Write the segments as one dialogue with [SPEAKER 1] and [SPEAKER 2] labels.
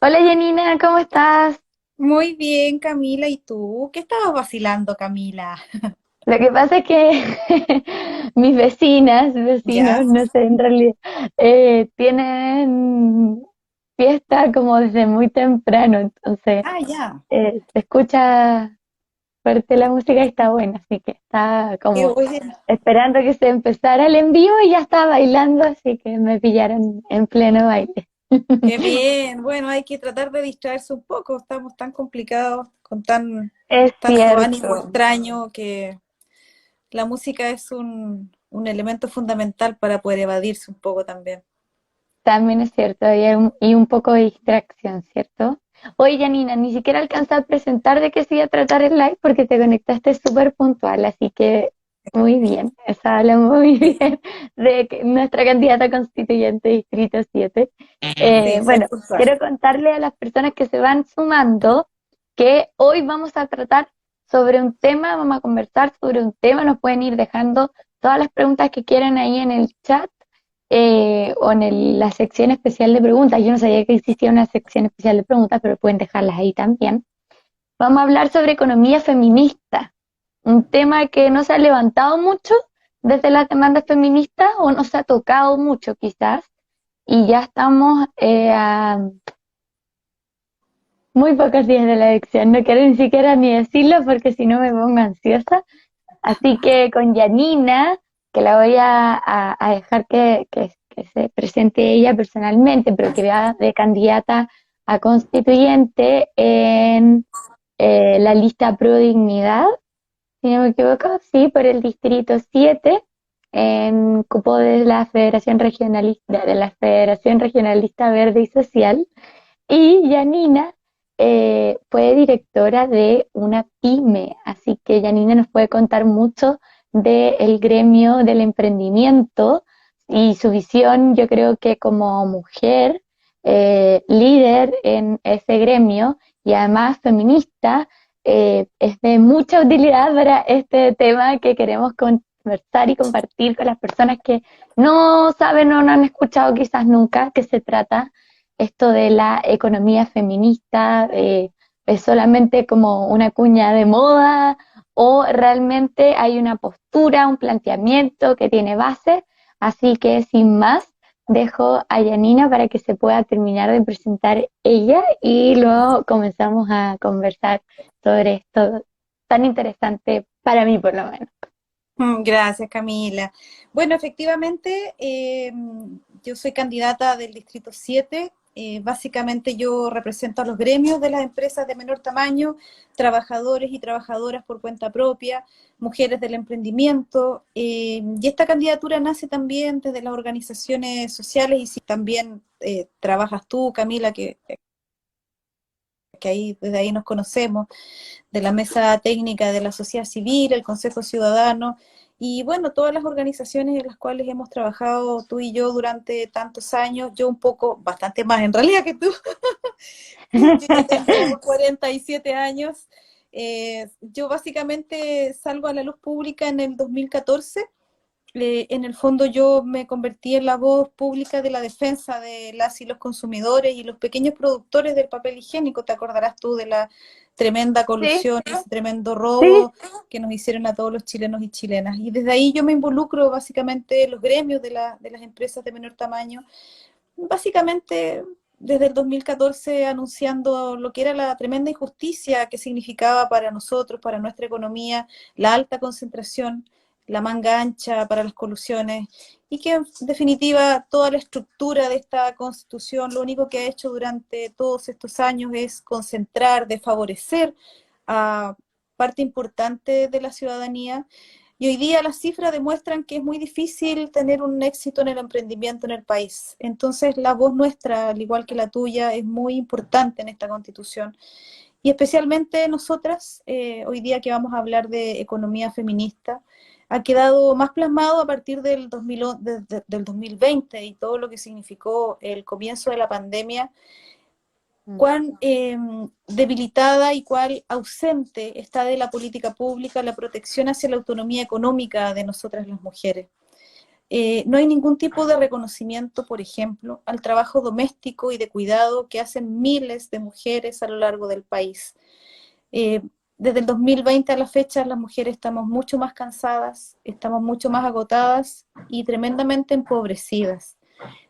[SPEAKER 1] Hola Janina, ¿cómo estás?
[SPEAKER 2] Muy bien, Camila. ¿Y tú? ¿Qué estabas vacilando, Camila?
[SPEAKER 1] Lo que pasa es que mis vecinas,
[SPEAKER 2] ¿Ya?
[SPEAKER 1] vecinos, no sé, en realidad, tienen fiesta como desde muy temprano, entonces
[SPEAKER 2] Ah, ya.
[SPEAKER 1] se escucha fuerte la música y está buena, así que está
[SPEAKER 2] Qué
[SPEAKER 1] como
[SPEAKER 2] bueno.
[SPEAKER 1] esperando que se empezara el en vivo y ya estaba bailando, así que me pillaron en pleno baile.
[SPEAKER 2] Qué bien. Bueno, hay que tratar de distraerse un poco. Estamos tan complicados, con
[SPEAKER 1] Es
[SPEAKER 2] tanto ánimo
[SPEAKER 1] cierto.
[SPEAKER 2] extraño, que la música es un elemento fundamental para poder evadirse un poco también.
[SPEAKER 1] También es cierto, y un poco de distracción, ¿cierto? Oye, Janina, ni siquiera alcanzé a presentar de qué se iba a tratar el live porque te conectaste súper puntual, así que muy bien, esa habla muy bien de nuestra candidata constituyente Distrito 7.
[SPEAKER 2] Sí, soy
[SPEAKER 1] Bueno,
[SPEAKER 2] puntual.
[SPEAKER 1] quiero contarle a las personas que se van sumando que hoy vamos a tratar sobre un tema, vamos a conversar sobre un tema, nos pueden ir dejando todas las preguntas que quieran ahí en el chat o en la sección especial de preguntas. Yo no sabía que existía una sección especial de preguntas, pero pueden dejarlas ahí también. Vamos a hablar sobre economía feminista, un tema que no se ha levantado mucho desde las demandas feministas o no se ha tocado mucho quizás, y ya estamos a muy pocos días de la elección. No quiero ni siquiera ni decirlo porque si no me pongo ansiosa. Así que con Janina, que la voy a dejar que se presente ella personalmente, pero que vea de candidata a constituyente en la lista Pro Dignidad, si no me equivoco, sí, por el distrito 7 en cupo de la Federación Regionalista Verde y Social. Y Janina fue directora de una pyme, así que Janina nos puede contar mucho del gremio del emprendimiento y su visión, yo creo que como mujer líder en ese gremio y además feminista, es de mucha utilidad para este tema que queremos conversar y compartir con las personas que no saben o no han escuchado quizás nunca que se trata esto de la economía feminista, es solamente como una cuña de moda o realmente hay una postura, un planteamiento que tiene base. Así que sin más, dejo a Yanina para que se pueda terminar de presentar ella y luego comenzamos a conversar sobre esto tan interesante para mí por lo menos.
[SPEAKER 2] Gracias, Camila. Bueno, efectivamente, yo soy candidata del Distrito 7. Básicamente yo represento a los gremios de las empresas de menor tamaño, trabajadores y trabajadoras por cuenta propia, mujeres del emprendimiento. Y esta candidatura nace también desde las organizaciones sociales y si también trabajas tú, Camila, que ahí, desde ahí nos conocemos de la Mesa Técnica de la Sociedad Civil, el Consejo Ciudadano, y bueno, todas las organizaciones en las cuales hemos trabajado tú y yo durante tantos años, yo un poco, bastante más en realidad que tú, yo ya tengo 47 años. Yo básicamente salgo a la luz pública en el 2014. En el fondo yo me convertí en la voz pública de la defensa de las y los consumidores y los pequeños productores del papel higiénico. Te acordarás tú de la tremenda
[SPEAKER 1] Sí,
[SPEAKER 2] colusión, ese tremendo
[SPEAKER 1] sí.
[SPEAKER 2] robo que nos hicieron a todos los chilenos y chilenas. Y desde ahí yo me involucro básicamente en los gremios de las empresas de menor tamaño, básicamente desde el 2014 anunciando lo que era la tremenda injusticia que significaba para nosotros, para nuestra economía, la alta concentración, la manga ancha para las colusiones y que en definitiva toda la estructura de esta constitución lo único que ha hecho durante todos estos años es concentrar, de favorecer a parte importante de la ciudadanía y hoy día las cifras demuestran que es muy difícil tener un éxito en el emprendimiento en el país. Entonces, la voz nuestra, al igual que la tuya, es muy importante en esta constitución. Y especialmente nosotras, hoy día que vamos a hablar de economía feminista, ha quedado más plasmado a partir del 2020 y todo lo que significó el comienzo de la pandemia cuán debilitada y cuán ausente está de la política pública la protección hacia la autonomía económica de nosotras las mujeres. No hay ningún tipo de reconocimiento, por ejemplo, al trabajo doméstico y de cuidado que hacen miles de mujeres a lo largo del país. Eh, Desde el 2020 a la fecha, las mujeres estamos mucho más cansadas, estamos mucho más agotadas y tremendamente empobrecidas.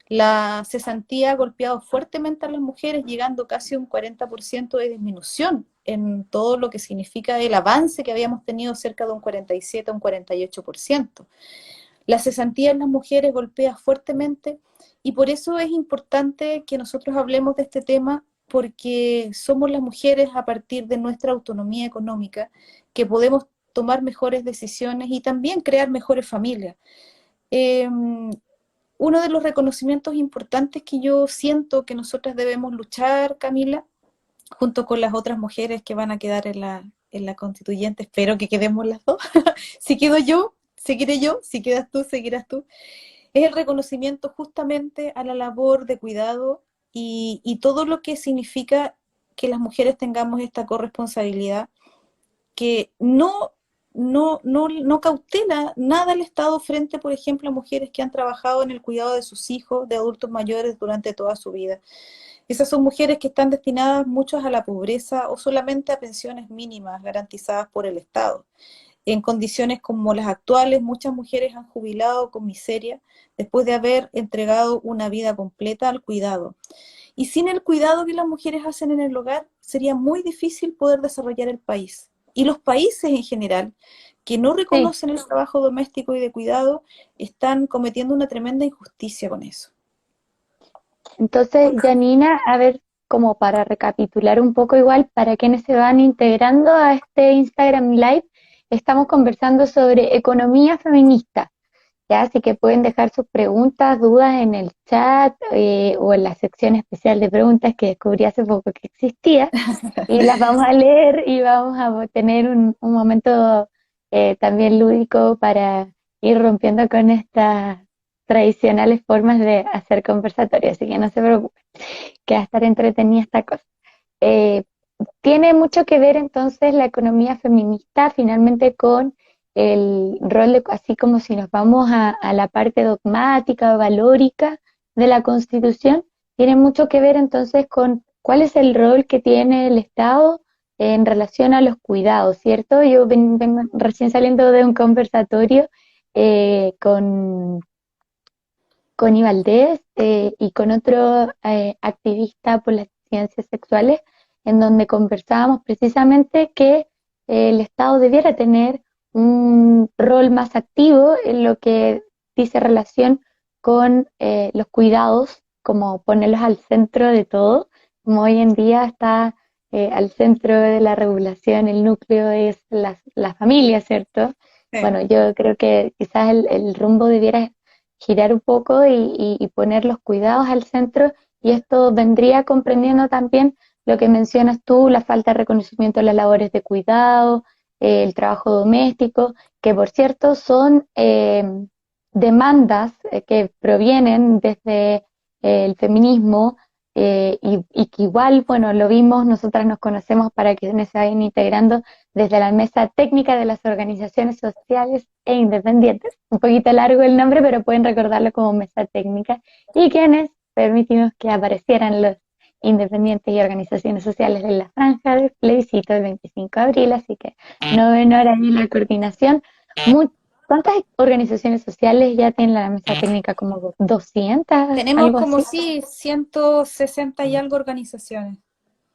[SPEAKER 2] La cesantía ha golpeado fuertemente a las mujeres, llegando casi a un 40% de disminución en todo lo que significa el avance que habíamos tenido, cerca de un 47 a un 48%. La cesantía en las mujeres golpea fuertemente y por eso es importante que nosotros hablemos de este tema, porque somos las mujeres, a partir de nuestra autonomía económica, que podemos tomar mejores decisiones y también crear mejores familias. Eh, Uno de los reconocimientos importantes que yo siento que nosotras debemos luchar, Camila, junto con las otras mujeres que van a quedar en la constituyente, espero que quedemos las dos, si quedo yo, seguiré yo, si quedas tú, seguirás tú, es el reconocimiento justamente a la labor de cuidado y todo lo que significa que las mujeres tengamos esta corresponsabilidad, que no cautela nada el Estado frente, por ejemplo, a mujeres que han trabajado en el cuidado de sus hijos, de adultos mayores durante toda su vida. Esas son mujeres que están destinadas muchas a la pobreza o solamente a pensiones mínimas garantizadas por el Estado. En condiciones como las actuales, muchas mujeres han jubilado con miseria después de haber entregado una vida completa al cuidado. Y sin el cuidado que las mujeres hacen en el hogar, sería muy difícil poder desarrollar el país. Y los países en general, que no
[SPEAKER 1] Sí.
[SPEAKER 2] reconocen el trabajo doméstico y de cuidado, están cometiendo una tremenda injusticia con eso.
[SPEAKER 1] Entonces, Janina, a ver, como para recapitular un poco igual, para quienes se van integrando a este Instagram Live, estamos conversando sobre economía feminista, ¿ya? Así que pueden dejar sus preguntas, dudas en el chat o en la sección especial de preguntas que descubrí hace poco que existía, y las vamos a leer y vamos a tener un momento también lúdico para ir rompiendo con estas tradicionales formas de hacer conversatorio, así que no se preocupen, que va a estar entretenida esta cosa. Eh, Tiene mucho que ver entonces la economía feminista finalmente con el rol de, así como si nos vamos a la parte dogmática, valórica de la Constitución, tiene mucho que ver entonces con cuál es el rol que tiene el Estado en relación a los cuidados, ¿cierto? Yo vengo recién saliendo de un conversatorio con Ibaldez y con otro activista por las ciencias sexuales, en donde conversábamos precisamente que el Estado debiera tener un rol más activo en lo que dice relación con los cuidados, como ponerlos al centro de todo, como hoy en día está al centro de la regulación, el núcleo es la familia, ¿cierto?
[SPEAKER 2] Sí.
[SPEAKER 1] Bueno, yo creo que quizás el rumbo debiera girar un poco y poner los cuidados al centro, y esto vendría comprendiendo también lo que mencionas tú, la falta de reconocimiento de las labores de cuidado, el trabajo doméstico, que por cierto son demandas que provienen desde el feminismo y que igual, bueno, lo vimos, nosotras nos conocemos para quienes se vayan integrando desde la mesa técnica de las organizaciones sociales e independientes. Un poquito largo el nombre, pero pueden recordarlo como mesa técnica. Y quienes permitimos que aparecieran los independientes y organizaciones sociales en la franja del plebiscito del 25 de abril, así que no ven ahora ahí la coordinación. ¿Cuántas organizaciones sociales ya tienen la mesa técnica? ¿Como 200,
[SPEAKER 2] Tenemos
[SPEAKER 1] algo
[SPEAKER 2] como
[SPEAKER 1] así?
[SPEAKER 2] sí 160 y algo organizaciones.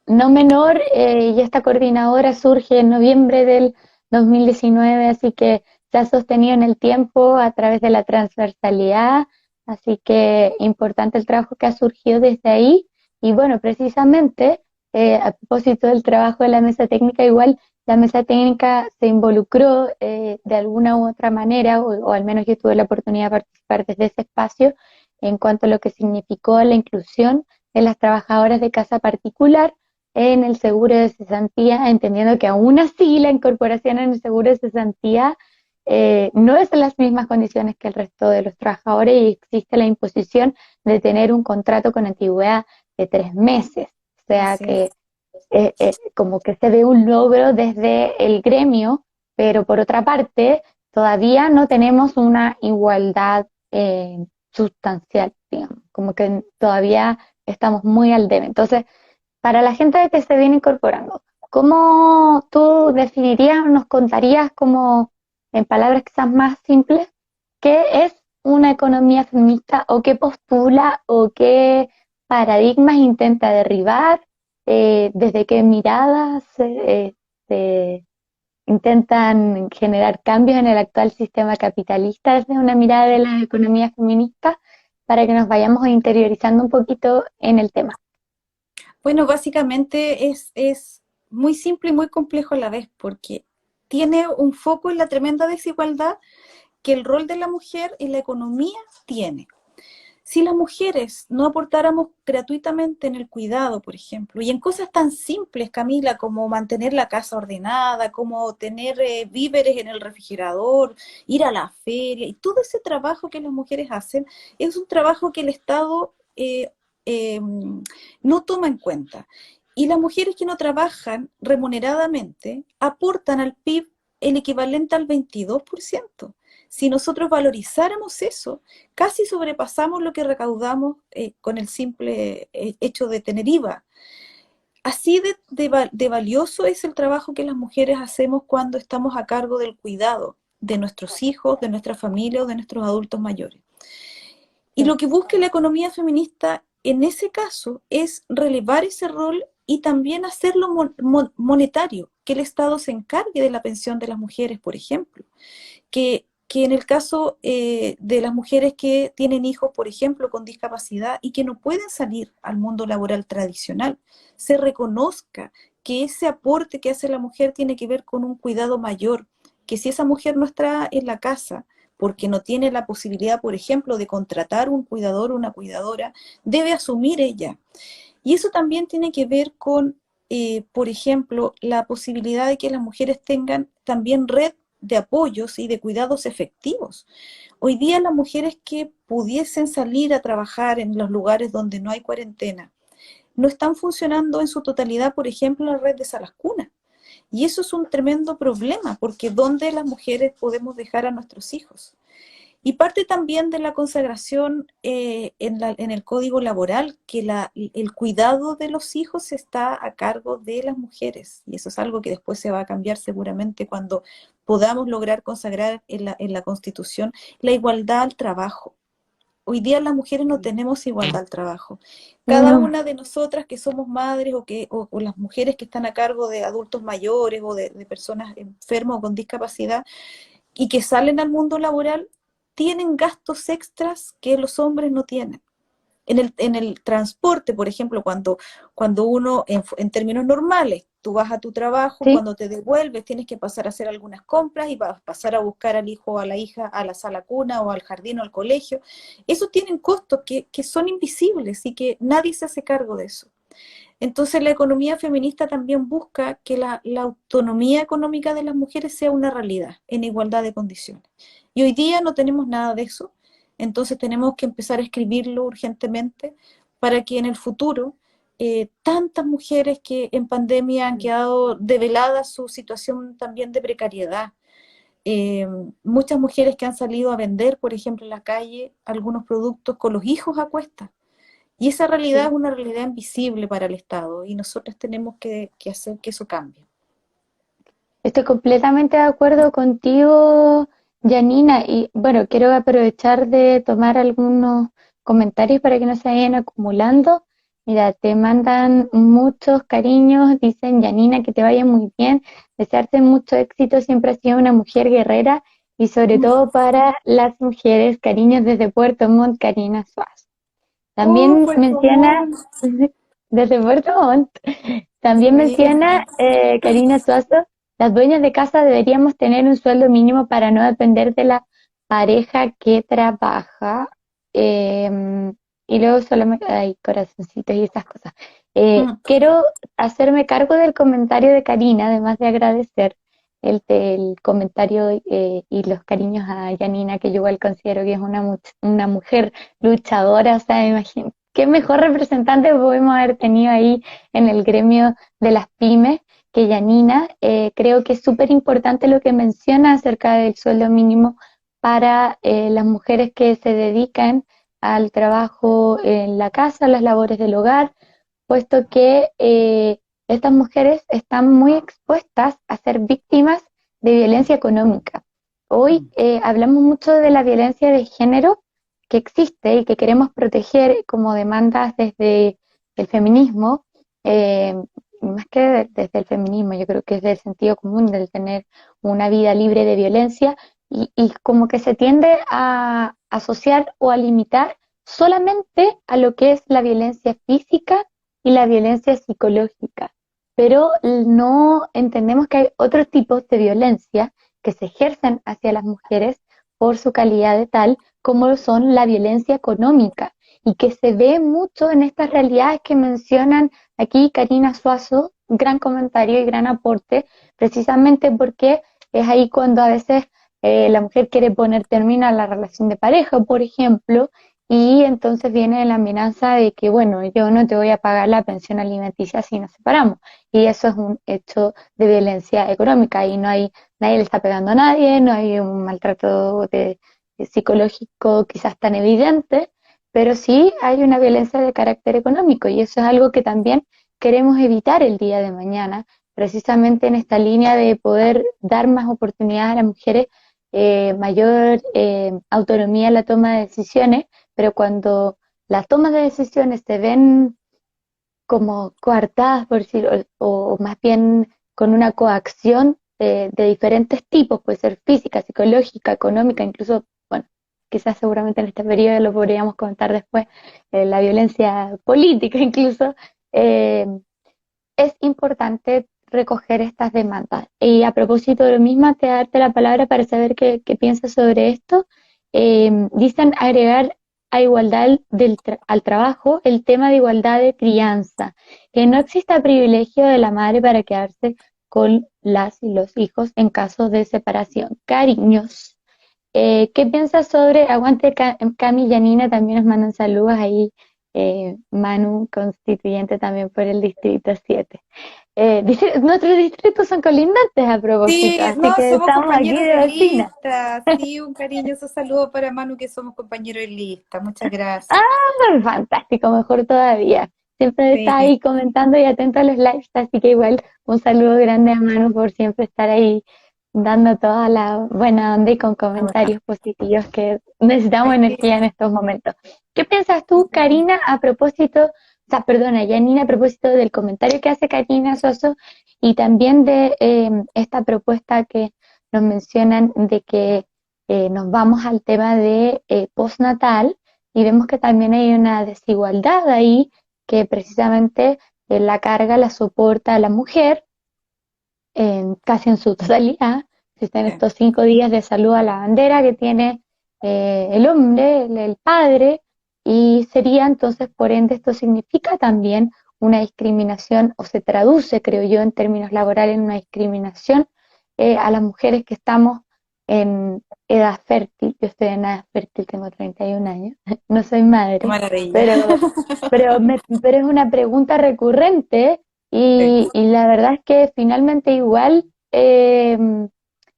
[SPEAKER 1] No menor, y esta coordinadora surge en noviembre del 2019, así que se ha sostenido en el tiempo a través de la transversalidad, así que importante el trabajo que ha surgido desde ahí. Y bueno, precisamente a propósito del trabajo de la mesa técnica, igual la mesa técnica se involucró de alguna u otra manera, o al menos yo tuve la oportunidad de participar desde ese espacio en cuanto a lo que significó la inclusión de las trabajadoras de casa particular en el seguro de cesantía, entendiendo que aún así la incorporación en el seguro de cesantía no es en las mismas condiciones que el resto de los trabajadores, y existe la imposición de tener un contrato con antigüedad de 3 meses. O sea
[SPEAKER 2] Así es.
[SPEAKER 1] que como que se ve un logro desde el gremio, pero por otra parte todavía no tenemos una igualdad sustancial, digamos, como que todavía estamos muy al debe. Entonces, para la gente que se viene incorporando, ¿cómo tú definirías o nos contarías como en palabras quizás más simples qué es una economía feminista o qué postula o qué paradigmas intenta derribar, desde qué miradas se intentan generar cambios en el actual sistema capitalista desde una mirada de las economías feministas para que nos vayamos interiorizando un poquito en el tema?
[SPEAKER 2] Bueno, básicamente es muy simple y muy complejo a la vez, porque tiene un foco en la tremenda desigualdad que el rol de la mujer en la economía tiene. Si las mujeres no aportáramos gratuitamente en el cuidado, por ejemplo, y en cosas tan simples, Camila, como mantener la casa ordenada, como tener víveres en el refrigerador, ir a la feria, y todo ese trabajo que las mujeres hacen, es un trabajo que el Estado eh, no toma en cuenta. Y las mujeres que no trabajan remuneradamente aportan al PIB el equivalente al 22%. Si nosotros valorizáramos eso, casi sobrepasamos lo que recaudamos con el simple hecho de tener IVA. Así de valioso es el trabajo que las mujeres hacemos cuando estamos a cargo del cuidado de nuestros hijos, de nuestra familia o de nuestros adultos mayores. Y lo que busca la economía feminista en ese caso es relevar ese rol y también hacerlo monetario, que el Estado se encargue de la pensión de las mujeres, por ejemplo, que en el caso de las mujeres que tienen hijos, por ejemplo, con discapacidad y que no pueden salir al mundo laboral tradicional, se reconozca que ese aporte que hace la mujer tiene que ver con un cuidado mayor, que si esa mujer no está en la casa porque no tiene la posibilidad, por ejemplo, de contratar un cuidador o una cuidadora, debe asumir ella. Y eso también tiene que ver con, por ejemplo, la posibilidad de que las mujeres tengan también red de apoyos y de cuidados efectivos. Hoy día las mujeres que pudiesen salir a trabajar en los lugares donde no hay cuarentena, no están funcionando en su totalidad, por ejemplo, la red de salas cunas. Y eso es un tremendo problema, porque ¿dónde las mujeres podemos dejar a nuestros hijos? Y parte también de la consagración en el código laboral, que el cuidado de los hijos está a cargo de las mujeres. Y eso es algo que después se va a cambiar seguramente cuando podamos lograr consagrar en la Constitución la igualdad al trabajo. Hoy día las mujeres no tenemos igualdad al trabajo. Cada
[SPEAKER 1] No.
[SPEAKER 2] una de nosotras que somos madres o las mujeres que están a cargo de adultos mayores o de personas enfermas o con discapacidad, y que salen al mundo laboral tienen gastos extras que los hombres no tienen. En el transporte, por ejemplo, cuando uno, en términos normales, tú vas a tu trabajo,
[SPEAKER 1] Sí,
[SPEAKER 2] cuando te devuelves tienes que pasar a hacer algunas compras y vas a pasar a buscar al hijo o a la hija a la sala cuna o al jardín o al colegio. Esos tienen costos que son invisibles y que nadie se hace cargo de eso. Entonces la economía feminista también busca que la autonomía económica de las mujeres sea una realidad en igualdad de condiciones. Y hoy día no tenemos nada de eso, entonces tenemos que empezar a escribirlo urgentemente para que en el futuro tantas mujeres que en pandemia han quedado develadas su situación también de precariedad, eh, muchas mujeres que han salido a vender, por ejemplo, en la calle algunos productos con los hijos a cuestas, y esa realidad es
[SPEAKER 1] sí.
[SPEAKER 2] una realidad invisible para el Estado y nosotros tenemos que hacer que eso cambie.
[SPEAKER 1] Estoy completamente de acuerdo contigo, Janina, y bueno, quiero aprovechar de tomar algunos comentarios para que no se vayan acumulando. Mira, te mandan muchos cariños, dicen Janina, que te vaya muy bien, desearte mucho éxito, siempre has sido una mujer guerrera y sobre todo para las mujeres, cariños desde Puerto Montt, Karina Suárez.
[SPEAKER 2] Oh,
[SPEAKER 1] También
[SPEAKER 2] Puerto
[SPEAKER 1] menciona,
[SPEAKER 2] Montt.
[SPEAKER 1] desde Puerto Montt, también
[SPEAKER 2] Sí.
[SPEAKER 1] menciona Karina Suazo, las dueñas de casa deberíamos tener un sueldo mínimo para no depender de la pareja que trabaja. eh, y luego solamente hay corazoncitos y esas cosas.
[SPEAKER 2] Mm.
[SPEAKER 1] Quiero hacerme cargo del comentario de Karina, además de agradecer el comentario y los cariños a Janina, que yo igual considero que es una mujer luchadora, o sea, imagínate, qué mejor representante podemos haber tenido ahí en el gremio de las pymes que Janina. Creo que es súper importante lo que menciona acerca del sueldo mínimo para las mujeres que se dedican al trabajo en la casa, las labores del hogar, puesto que estas mujeres están muy expuestas a ser víctimas de violencia económica. Hoy hablamos mucho de la violencia de género que existe y que queremos proteger como demandas desde el feminismo, eh, más que desde el feminismo, yo creo que es del sentido común, del tener una vida libre de violencia y como que se tiende a asociar o a limitar solamente a lo que es la violencia física y la violencia psicológica, pero no entendemos que hay otros tipos de violencia que se ejercen hacia las mujeres por su calidad de tal, como son la violencia económica, y que se ve mucho en estas realidades que mencionan aquí Karina Suazo, gran comentario y gran aporte, precisamente porque es ahí cuando a veces la mujer quiere poner término a la relación de pareja, por ejemplo, y entonces viene la amenaza de que, bueno, yo no te voy a pagar la pensión alimenticia si nos separamos. Y eso es un hecho de violencia económica y no hay, nadie le está pegando a nadie, no hay un maltrato psicológico quizás tan evidente, pero sí hay una violencia de carácter económico y eso es algo que también queremos evitar el día de mañana, precisamente en esta línea de poder dar más oportunidades a las mujeres, mayor autonomía en la toma de decisiones, pero cuando las tomas de decisiones se ven como coartadas, por decir, o más bien con una coacción de diferentes tipos, puede ser física, psicológica, económica, incluso, bueno, quizás seguramente en este periodo lo podríamos comentar después, la violencia política incluso, eh, es importante recoger estas demandas. Y a propósito de lo mismo, te darte la palabra para saber qué piensas sobre esto. Dicen agregar a igualdad al trabajo el tema de igualdad de crianza, que no exista privilegio de la madre para quedarse con las y los hijos en casos de separación. Cariños. ¿Qué piensas sobre Aguante Cami y Janina? También nos mandan saludos ahí. Manu, constituyente también por el Distrito 7. Nuestros distritos son colindantes a propósito,
[SPEAKER 2] Sí,
[SPEAKER 1] así
[SPEAKER 2] no,
[SPEAKER 1] que
[SPEAKER 2] somos
[SPEAKER 1] estamos aquí
[SPEAKER 2] compañeros
[SPEAKER 1] de
[SPEAKER 2] de
[SPEAKER 1] vecinas.
[SPEAKER 2] lista. Sí, un cariñoso saludo para Manu, que somos compañeros de lista. Muchas
[SPEAKER 1] Ah,
[SPEAKER 2] gracias.
[SPEAKER 1] fantástico, mejor todavía. Siempre está
[SPEAKER 2] Sí,
[SPEAKER 1] ahí comentando y atento a los lives, así que igual un saludo grande a Manu por siempre estar ahí dando toda la buena onda y con comentarios positivos que necesitamos energía en
[SPEAKER 2] sí.
[SPEAKER 1] estos momentos. ¿Qué piensas tú, Karina, a propósito, o sea, perdona, Janina, a propósito del comentario que hace Karina Soso y también de esta propuesta que nos mencionan de que nos vamos al tema de postnatal y vemos que también hay una desigualdad ahí que precisamente la carga la soporta la mujer casi en su totalidad. Existen
[SPEAKER 2] Sí.
[SPEAKER 1] estos 5 días de salud a la bandera que tiene el hombre, el padre, y sería entonces, por ende, esto significa también una discriminación, o se traduce, creo yo, en términos laborales, en una discriminación a las mujeres que estamos en edad fértil. Yo estoy en edad fértil, tengo 31 años, no soy
[SPEAKER 2] Qué
[SPEAKER 1] madre,
[SPEAKER 2] maravilla.
[SPEAKER 1] pero, pero es una pregunta recurrente
[SPEAKER 2] Sí.
[SPEAKER 1] y la verdad es que finalmente igual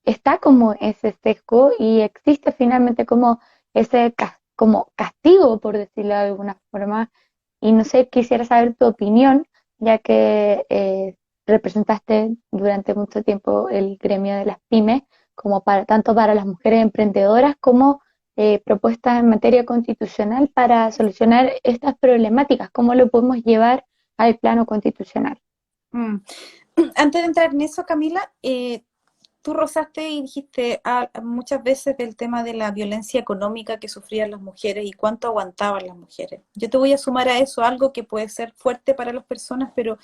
[SPEAKER 1] está como ese sesgo y existe finalmente como ese como castigo, por decirlo de alguna forma. Y no sé, quisiera saber tu opinión, ya que representaste durante mucho tiempo el gremio de las pymes, como para, tanto para las mujeres emprendedoras como propuestas en materia constitucional para solucionar estas problemáticas. ¿Cómo lo podemos llevar al plano constitucional?
[SPEAKER 2] Mm. Antes de entrar en eso, Camila, tú rozaste y dijiste muchas veces del tema de la violencia económica que sufrían las mujeres y cuánto aguantaban las mujeres. Yo te voy a sumar a eso algo que puede ser fuerte para las personas, pero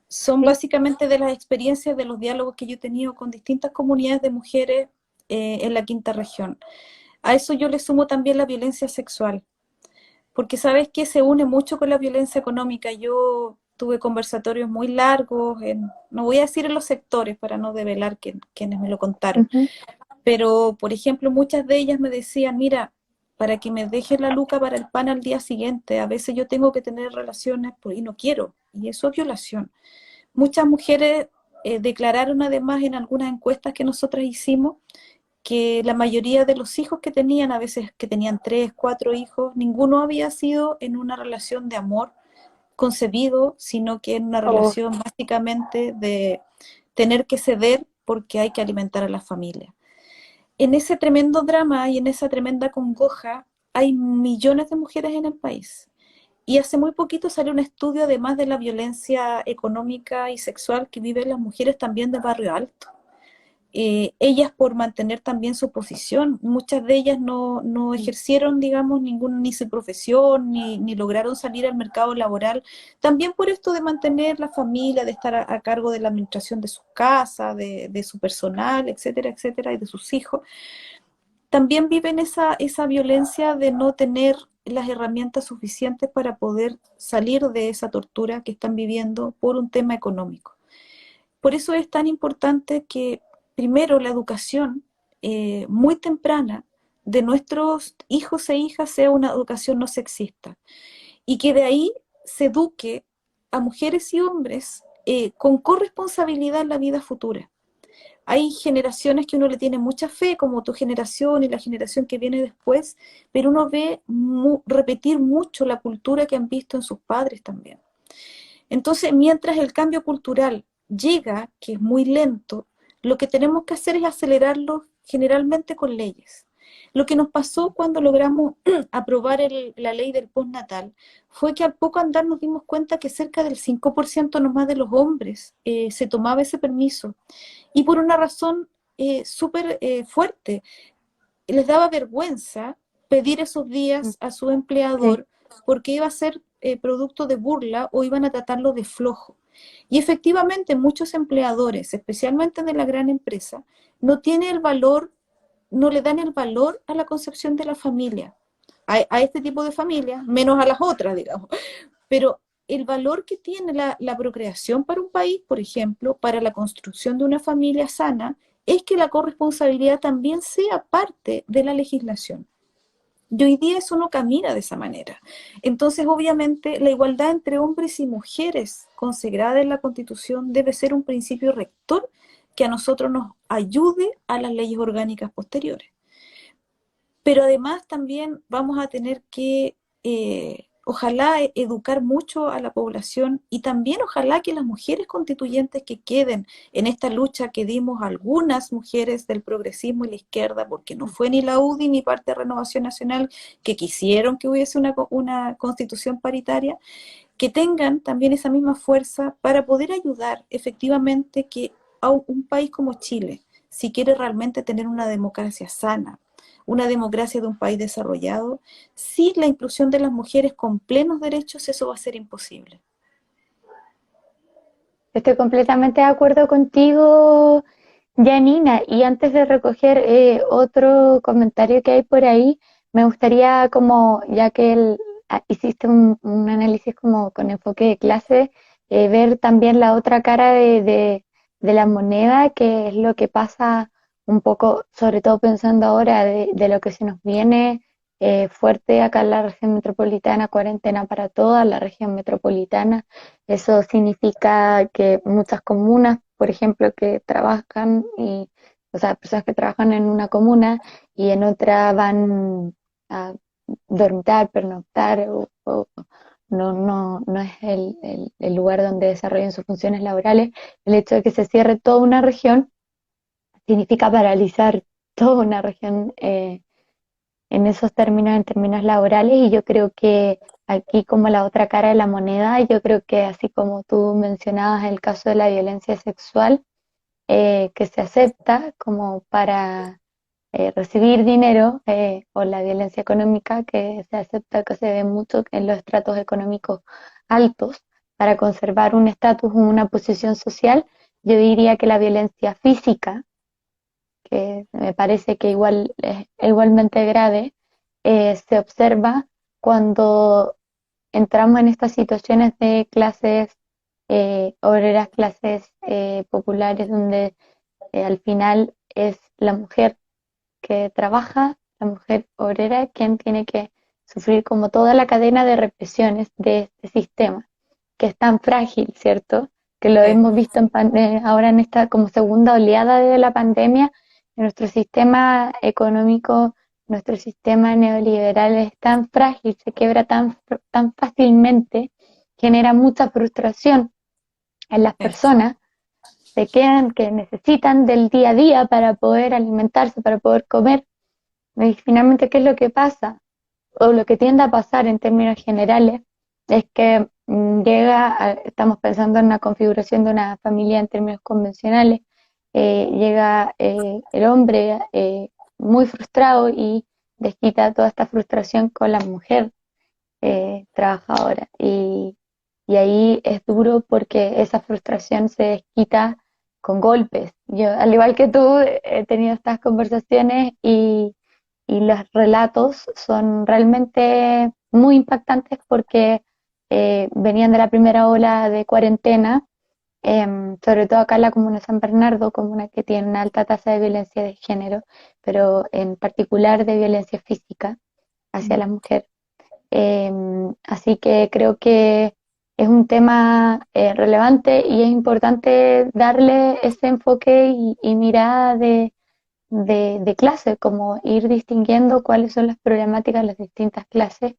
[SPEAKER 2] son
[SPEAKER 1] Sí.
[SPEAKER 2] básicamente de las experiencias, de los diálogos que yo he tenido con distintas comunidades de mujeres en la quinta región. A eso yo le sumo también la violencia sexual, porque sabes que se une mucho con la violencia económica. Yo tuve conversatorios muy largos, no voy a decir en los sectores para no develar quienes me lo contaron,
[SPEAKER 1] Ujú.
[SPEAKER 2] pero por ejemplo muchas de ellas me decían, mira, para que me dejes la luca para el pan al día siguiente, a veces yo tengo que tener relaciones y no quiero, y eso es violación. Muchas mujeres declararon además en algunas encuestas que nosotras hicimos que la mayoría de los hijos que tenían, a veces que tenían 3, 4 hijos, ninguno había sido en una relación de amor concebido, sino que en una
[SPEAKER 1] Oh,
[SPEAKER 2] relación básicamente de tener que ceder porque hay que alimentar a la familia. En ese tremendo drama y en esa tremenda congoja hay millones de mujeres en el país. Y hace muy poquito salió un estudio, además de la violencia económica y sexual que viven las mujeres también del barrio alto. Ellas por mantener también su posición, muchas de ellas no ejercieron, digamos, ni su profesión, ni lograron salir al mercado laboral, también por esto de mantener la familia, de estar a cargo de la administración de sus casas, de su personal, etcétera, etcétera, y de sus hijos. También viven esa violencia de no tener las herramientas suficientes para poder salir de esa tortura que están viviendo por un tema económico. Por eso es tan importante que primero la educación muy temprana de nuestros hijos e hijas sea una educación no sexista y que de ahí se eduque a mujeres y hombres con corresponsabilidad en la vida futura. Hay generaciones que uno le tiene mucha fe, como tu generación y la generación que viene después, pero uno ve repetir mucho la cultura que han visto en sus padres también. Entonces, mientras el cambio cultural llega, que es muy lento, lo que tenemos que hacer es acelerarlo generalmente con leyes. Lo que nos pasó cuando logramos aprobar la ley del postnatal fue que al poco andar nos dimos cuenta que cerca del 5% nomás de los hombres se tomaba ese permiso. Y por una razón súper fuerte, les daba vergüenza pedir esos días a su
[SPEAKER 1] sí.
[SPEAKER 2] empleador porque iba a ser producto de burla o iban a tratarlo de flojo. Y efectivamente muchos empleadores, especialmente de la gran empresa, no tienen el valor, no le dan el valor a la concepción de la familia, a este tipo de familia, menos a las otras, digamos. Pero el valor que tiene la procreación para un país, por ejemplo, para la construcción de una familia sana, es que la corresponsabilidad también sea parte de la legislación. Y hoy día eso no camina de esa manera. Entonces, obviamente, la igualdad entre hombres y mujeres consagrada en la Constitución debe ser un principio rector que a nosotros nos ayude a las leyes orgánicas posteriores. Pero además también vamos a tener que, ojalá, educar mucho a la población y también ojalá que las mujeres constituyentes que queden en esta lucha que dimos algunas mujeres del progresismo y la izquierda, porque no fue ni la UDI ni parte de Renovación Nacional que quisieron que hubiese una constitución paritaria, que tengan también esa misma fuerza para poder ayudar efectivamente que a un país como Chile, si quiere realmente tener una democracia sana, una democracia de un país desarrollado, sin la inclusión de las mujeres con plenos derechos, eso va a ser imposible.
[SPEAKER 1] Estoy completamente de acuerdo contigo, Janina. Y antes de recoger otro comentario que hay por ahí, me gustaría como, ya que hiciste un análisis como con enfoque de clase, ver también la otra cara de la moneda, que es lo que pasa un poco, sobre todo pensando ahora de lo que se nos viene fuerte acá en la región metropolitana, cuarentena para toda la región metropolitana. Eso significa que muchas comunas, por ejemplo, que trabajan o sea, personas que trabajan en una comuna y en otra van a dormitar, pernoctar o no es el lugar donde desarrollan sus funciones laborales. El hecho de que se cierre toda una región significa paralizar toda una región en esos términos, en términos laborales, y yo creo que aquí como la otra cara de la moneda, yo creo que así como tú mencionabas el caso de la violencia sexual, que se acepta como para recibir dinero, o la violencia económica, que se acepta que se ve mucho en los estratos económicos altos para conservar un estatus o una posición social, yo diría que la violencia física, que me parece que igual es igualmente grave, se observa cuando entramos en estas situaciones de clases obreras, clases populares, donde al final es la mujer que trabaja, la mujer obrera, quien tiene que sufrir como toda la cadena de represiones de este sistema, que es tan frágil, ¿cierto? Que lo
[SPEAKER 2] Sí.
[SPEAKER 1] hemos visto ahora en esta como segunda oleada de la pandemia, nuestro sistema económico, nuestro sistema neoliberal es tan frágil, se quiebra tan fácilmente, genera mucha frustración en las
[SPEAKER 2] Eso.
[SPEAKER 1] personas, se quedan que necesitan del día a día para poder alimentarse, para poder comer. Y finalmente, ¿qué es lo que pasa? O lo que tiende a pasar en términos generales es que estamos pensando en una configuración de una familia en términos convencionales, llega el hombre muy frustrado y desquita toda esta frustración con la mujer trabajadora. Y ahí es duro porque esa frustración se desquita con golpes. Yo, al igual que tú, he tenido estas conversaciones y los relatos son realmente muy impactantes porque venían de la primera ola de cuarentena, sobre todo acá en la comuna de San Bernardo, comuna que tiene una alta tasa de violencia de género, pero en particular de violencia física hacia
[SPEAKER 2] Mm.
[SPEAKER 1] la mujer. Así que creo que es un tema relevante y es importante darle ese enfoque y mirada de clase, como ir distinguiendo cuáles son las problemáticas de las distintas clases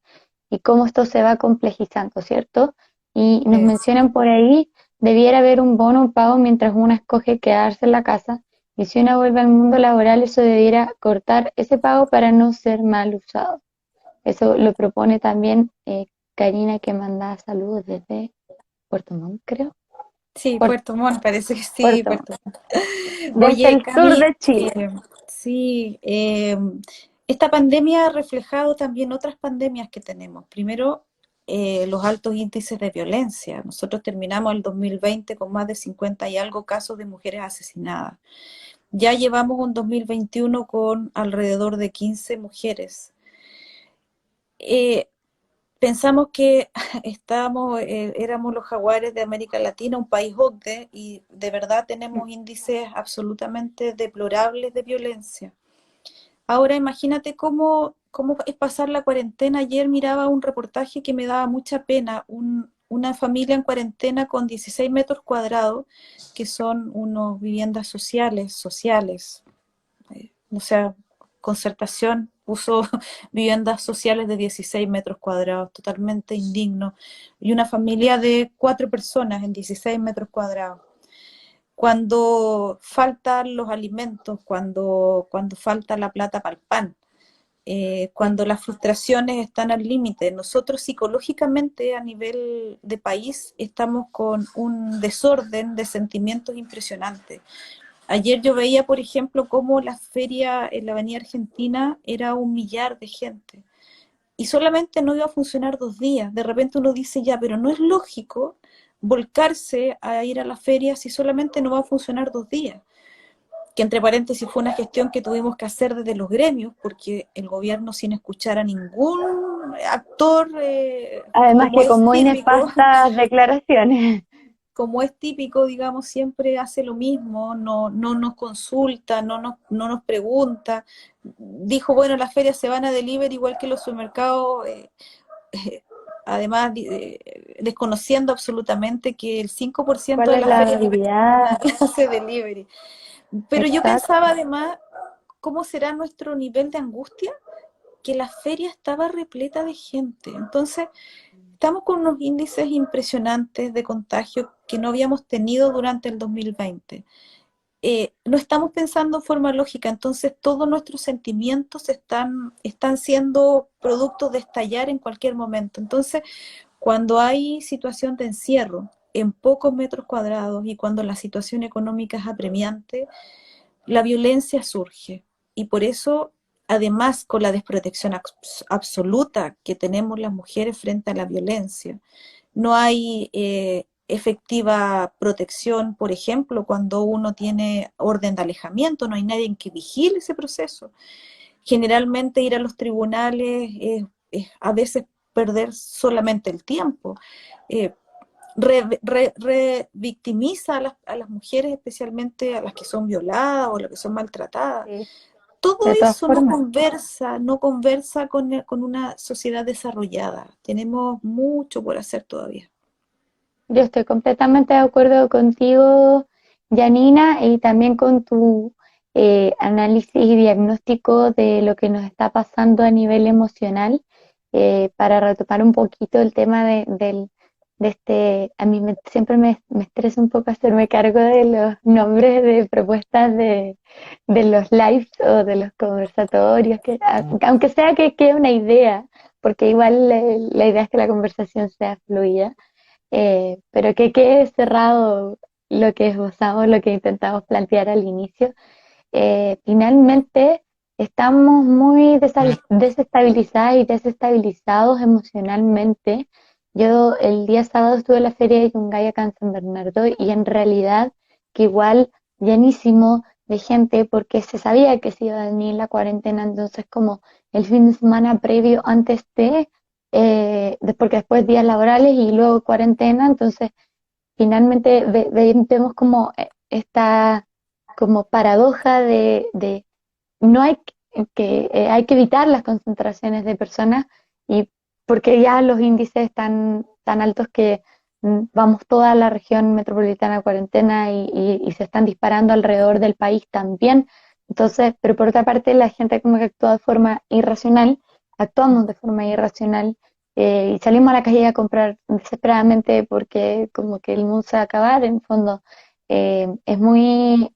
[SPEAKER 1] y cómo esto se va complejizando, ¿cierto? Y nos
[SPEAKER 2] Eso.
[SPEAKER 1] mencionan por ahí, debiera haber un bono, un pago mientras una escoge quedarse en la casa, y si una vuelve al mundo laboral, eso debiera cortar ese pago para no ser mal usado. Eso lo propone también Karina, que manda saludos desde Puerto Montt, creo.
[SPEAKER 2] Sí,
[SPEAKER 1] Puerto,
[SPEAKER 2] Puerto Montt, parece que sí,
[SPEAKER 1] Puerto Montt.
[SPEAKER 2] Puerto Montt.
[SPEAKER 1] Desde
[SPEAKER 2] Oye,
[SPEAKER 1] el sur
[SPEAKER 2] Cami,
[SPEAKER 1] de Chile.
[SPEAKER 2] sí, esta pandemia ha reflejado también otras pandemias que tenemos. Primero, los altos índices de violencia. Nosotros terminamos el 2020 con más de 50 y algo casos de mujeres asesinadas. Ya llevamos un 2021 con alrededor de 15 mujeres. Eh, Pensamos que éramos los jaguares de América Latina, un país OCDE, y de verdad tenemos índices absolutamente deplorables de violencia. Ahora imagínate cómo es pasar la cuarentena. Ayer miraba un reportaje que me daba mucha pena, una familia en cuarentena con 16 metros cuadrados, que son unas viviendas sociales, o sea, Concertación puso viviendas sociales de 16 metros cuadrados, totalmente indigno, y una familia de 4 personas en 16 metros cuadrados. Cuando faltan los alimentos, cuando falta la plata para el pan, cuando las frustraciones están al límite, nosotros psicológicamente a nivel de país estamos con un desorden de sentimientos impresionante. Ayer yo veía, por ejemplo, cómo la feria en la Avenida Argentina era 1 millar de gente y solamente no iba a funcionar 2 días. De repente uno dice, ya, pero no es lógico volcarse a ir a la feria si solamente no va a funcionar 2 días. Que entre paréntesis fue una gestión que tuvimos que hacer desde los gremios, porque el gobierno, sin escuchar a ningún actor,
[SPEAKER 1] Además
[SPEAKER 2] como
[SPEAKER 1] que con
[SPEAKER 2] es
[SPEAKER 1] muy
[SPEAKER 2] típico,
[SPEAKER 1] nefastas declaraciones.
[SPEAKER 2] digamos, siempre hace lo mismo, no nos consulta, no nos pregunta. Dijo, bueno, las ferias se van a delivery igual que los supermercados, eh, además desconociendo absolutamente que el 5%
[SPEAKER 1] ¿Cuál
[SPEAKER 2] de
[SPEAKER 1] es
[SPEAKER 2] las
[SPEAKER 1] la
[SPEAKER 2] ferias
[SPEAKER 1] habilidad?
[SPEAKER 2] hace delivery. Pero yo pensaba
[SPEAKER 1] Exacto.
[SPEAKER 2] además, ¿cómo será nuestro nivel de angustia? Que la feria estaba repleta de gente. Entonces, estamos con unos índices impresionantes de contagio que no habíamos tenido durante el 2020. No estamos pensando en forma lógica, entonces todos nuestros sentimientos están siendo productos de estallar en cualquier momento. Entonces, cuando hay situación de encierro en pocos metros cuadrados y cuando la situación económica es apremiante, la violencia surge. Y por eso, además, con la desprotección absoluta que tenemos las mujeres frente a la violencia, no hay efectiva protección, por ejemplo, cuando uno tiene orden de alejamiento, no hay nadie en que vigile ese proceso. Generalmente ir a los tribunales es a veces perder solamente el tiempo. Eh, Revictimiza a las mujeres, especialmente a las que son violadas o a las que son maltratadas.
[SPEAKER 1] Sí,
[SPEAKER 2] Todo
[SPEAKER 1] de todas
[SPEAKER 2] eso
[SPEAKER 1] formas.
[SPEAKER 2] no conversa con una sociedad desarrollada. Tenemos mucho por hacer todavía.
[SPEAKER 1] Yo estoy completamente de acuerdo contigo, Janina, y también con tu análisis y diagnóstico de lo que nos está pasando a nivel emocional, para retomar un poquito el tema a mí siempre me estresa un poco hacerme cargo de los nombres de propuestas de los lives o de los conversatorios, aunque sea que quede una idea, porque igual la idea es que la conversación sea fluida, pero que quede cerrado lo que esbozamos, lo que intentamos plantear al inicio. Finalmente estamos muy desestabilizadas y desestabilizados emocionalmente. Yo el día sábado estuve en la feria de Yungay acá en San Bernardo y en realidad que igual llenísimo de gente porque se sabía que se iba a venir la cuarentena, entonces como el fin de semana previo antes porque después días laborales y luego cuarentena, entonces finalmente vemos como esta como paradoja de no hay hay que evitar las concentraciones de personas y porque ya los índices están tan altos que vamos toda la región metropolitana a cuarentena y se están disparando alrededor del país también. Entonces, pero por otra parte, la gente como que actúa de forma irracional, actuamos de forma irracional, y salimos a la calle a comprar desesperadamente porque como que el mundo se va a acabar, en el fondo. Es muy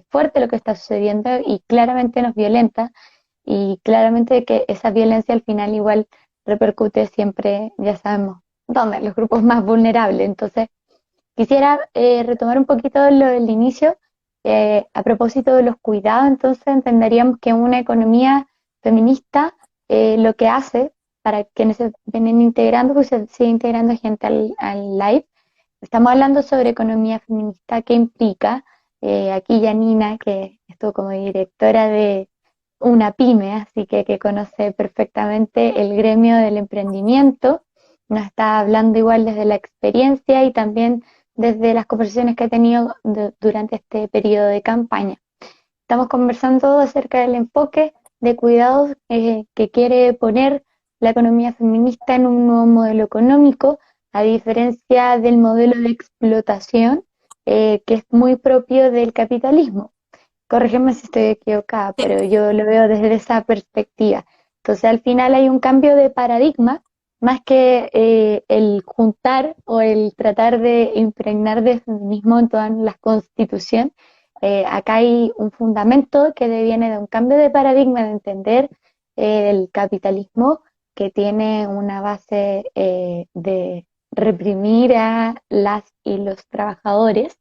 [SPEAKER 1] fuerte lo que está sucediendo y claramente nos violenta y claramente que esa violencia al final igual repercute siempre, ya sabemos, ¿dónde? Los grupos más vulnerables. Entonces, quisiera retomar un poquito lo del inicio. A propósito de los cuidados, entonces entenderíamos que una economía feminista lo que hace para quienes se vienen integrando, pues se sigue integrando gente al live. Estamos hablando sobre economía feminista, que implica, aquí Janina, que estuvo como directora de una pyme, así que conoce perfectamente el gremio del emprendimiento, nos está hablando igual desde la experiencia y también desde las conversaciones que he tenido durante este periodo de campaña. Estamos conversando acerca del enfoque de cuidados que quiere poner la economía feminista en un nuevo modelo económico, a diferencia del modelo de explotación que es muy propio del capitalismo. Corrígeme si estoy equivocada, pero yo lo veo desde esa perspectiva. Entonces, al final hay un cambio de paradigma, más que el juntar o el tratar de impregnar de feminismo en todas las constituciones. Acá hay un fundamento que deviene de un cambio de paradigma de entender el capitalismo que tiene una base de reprimir a las y los trabajadores,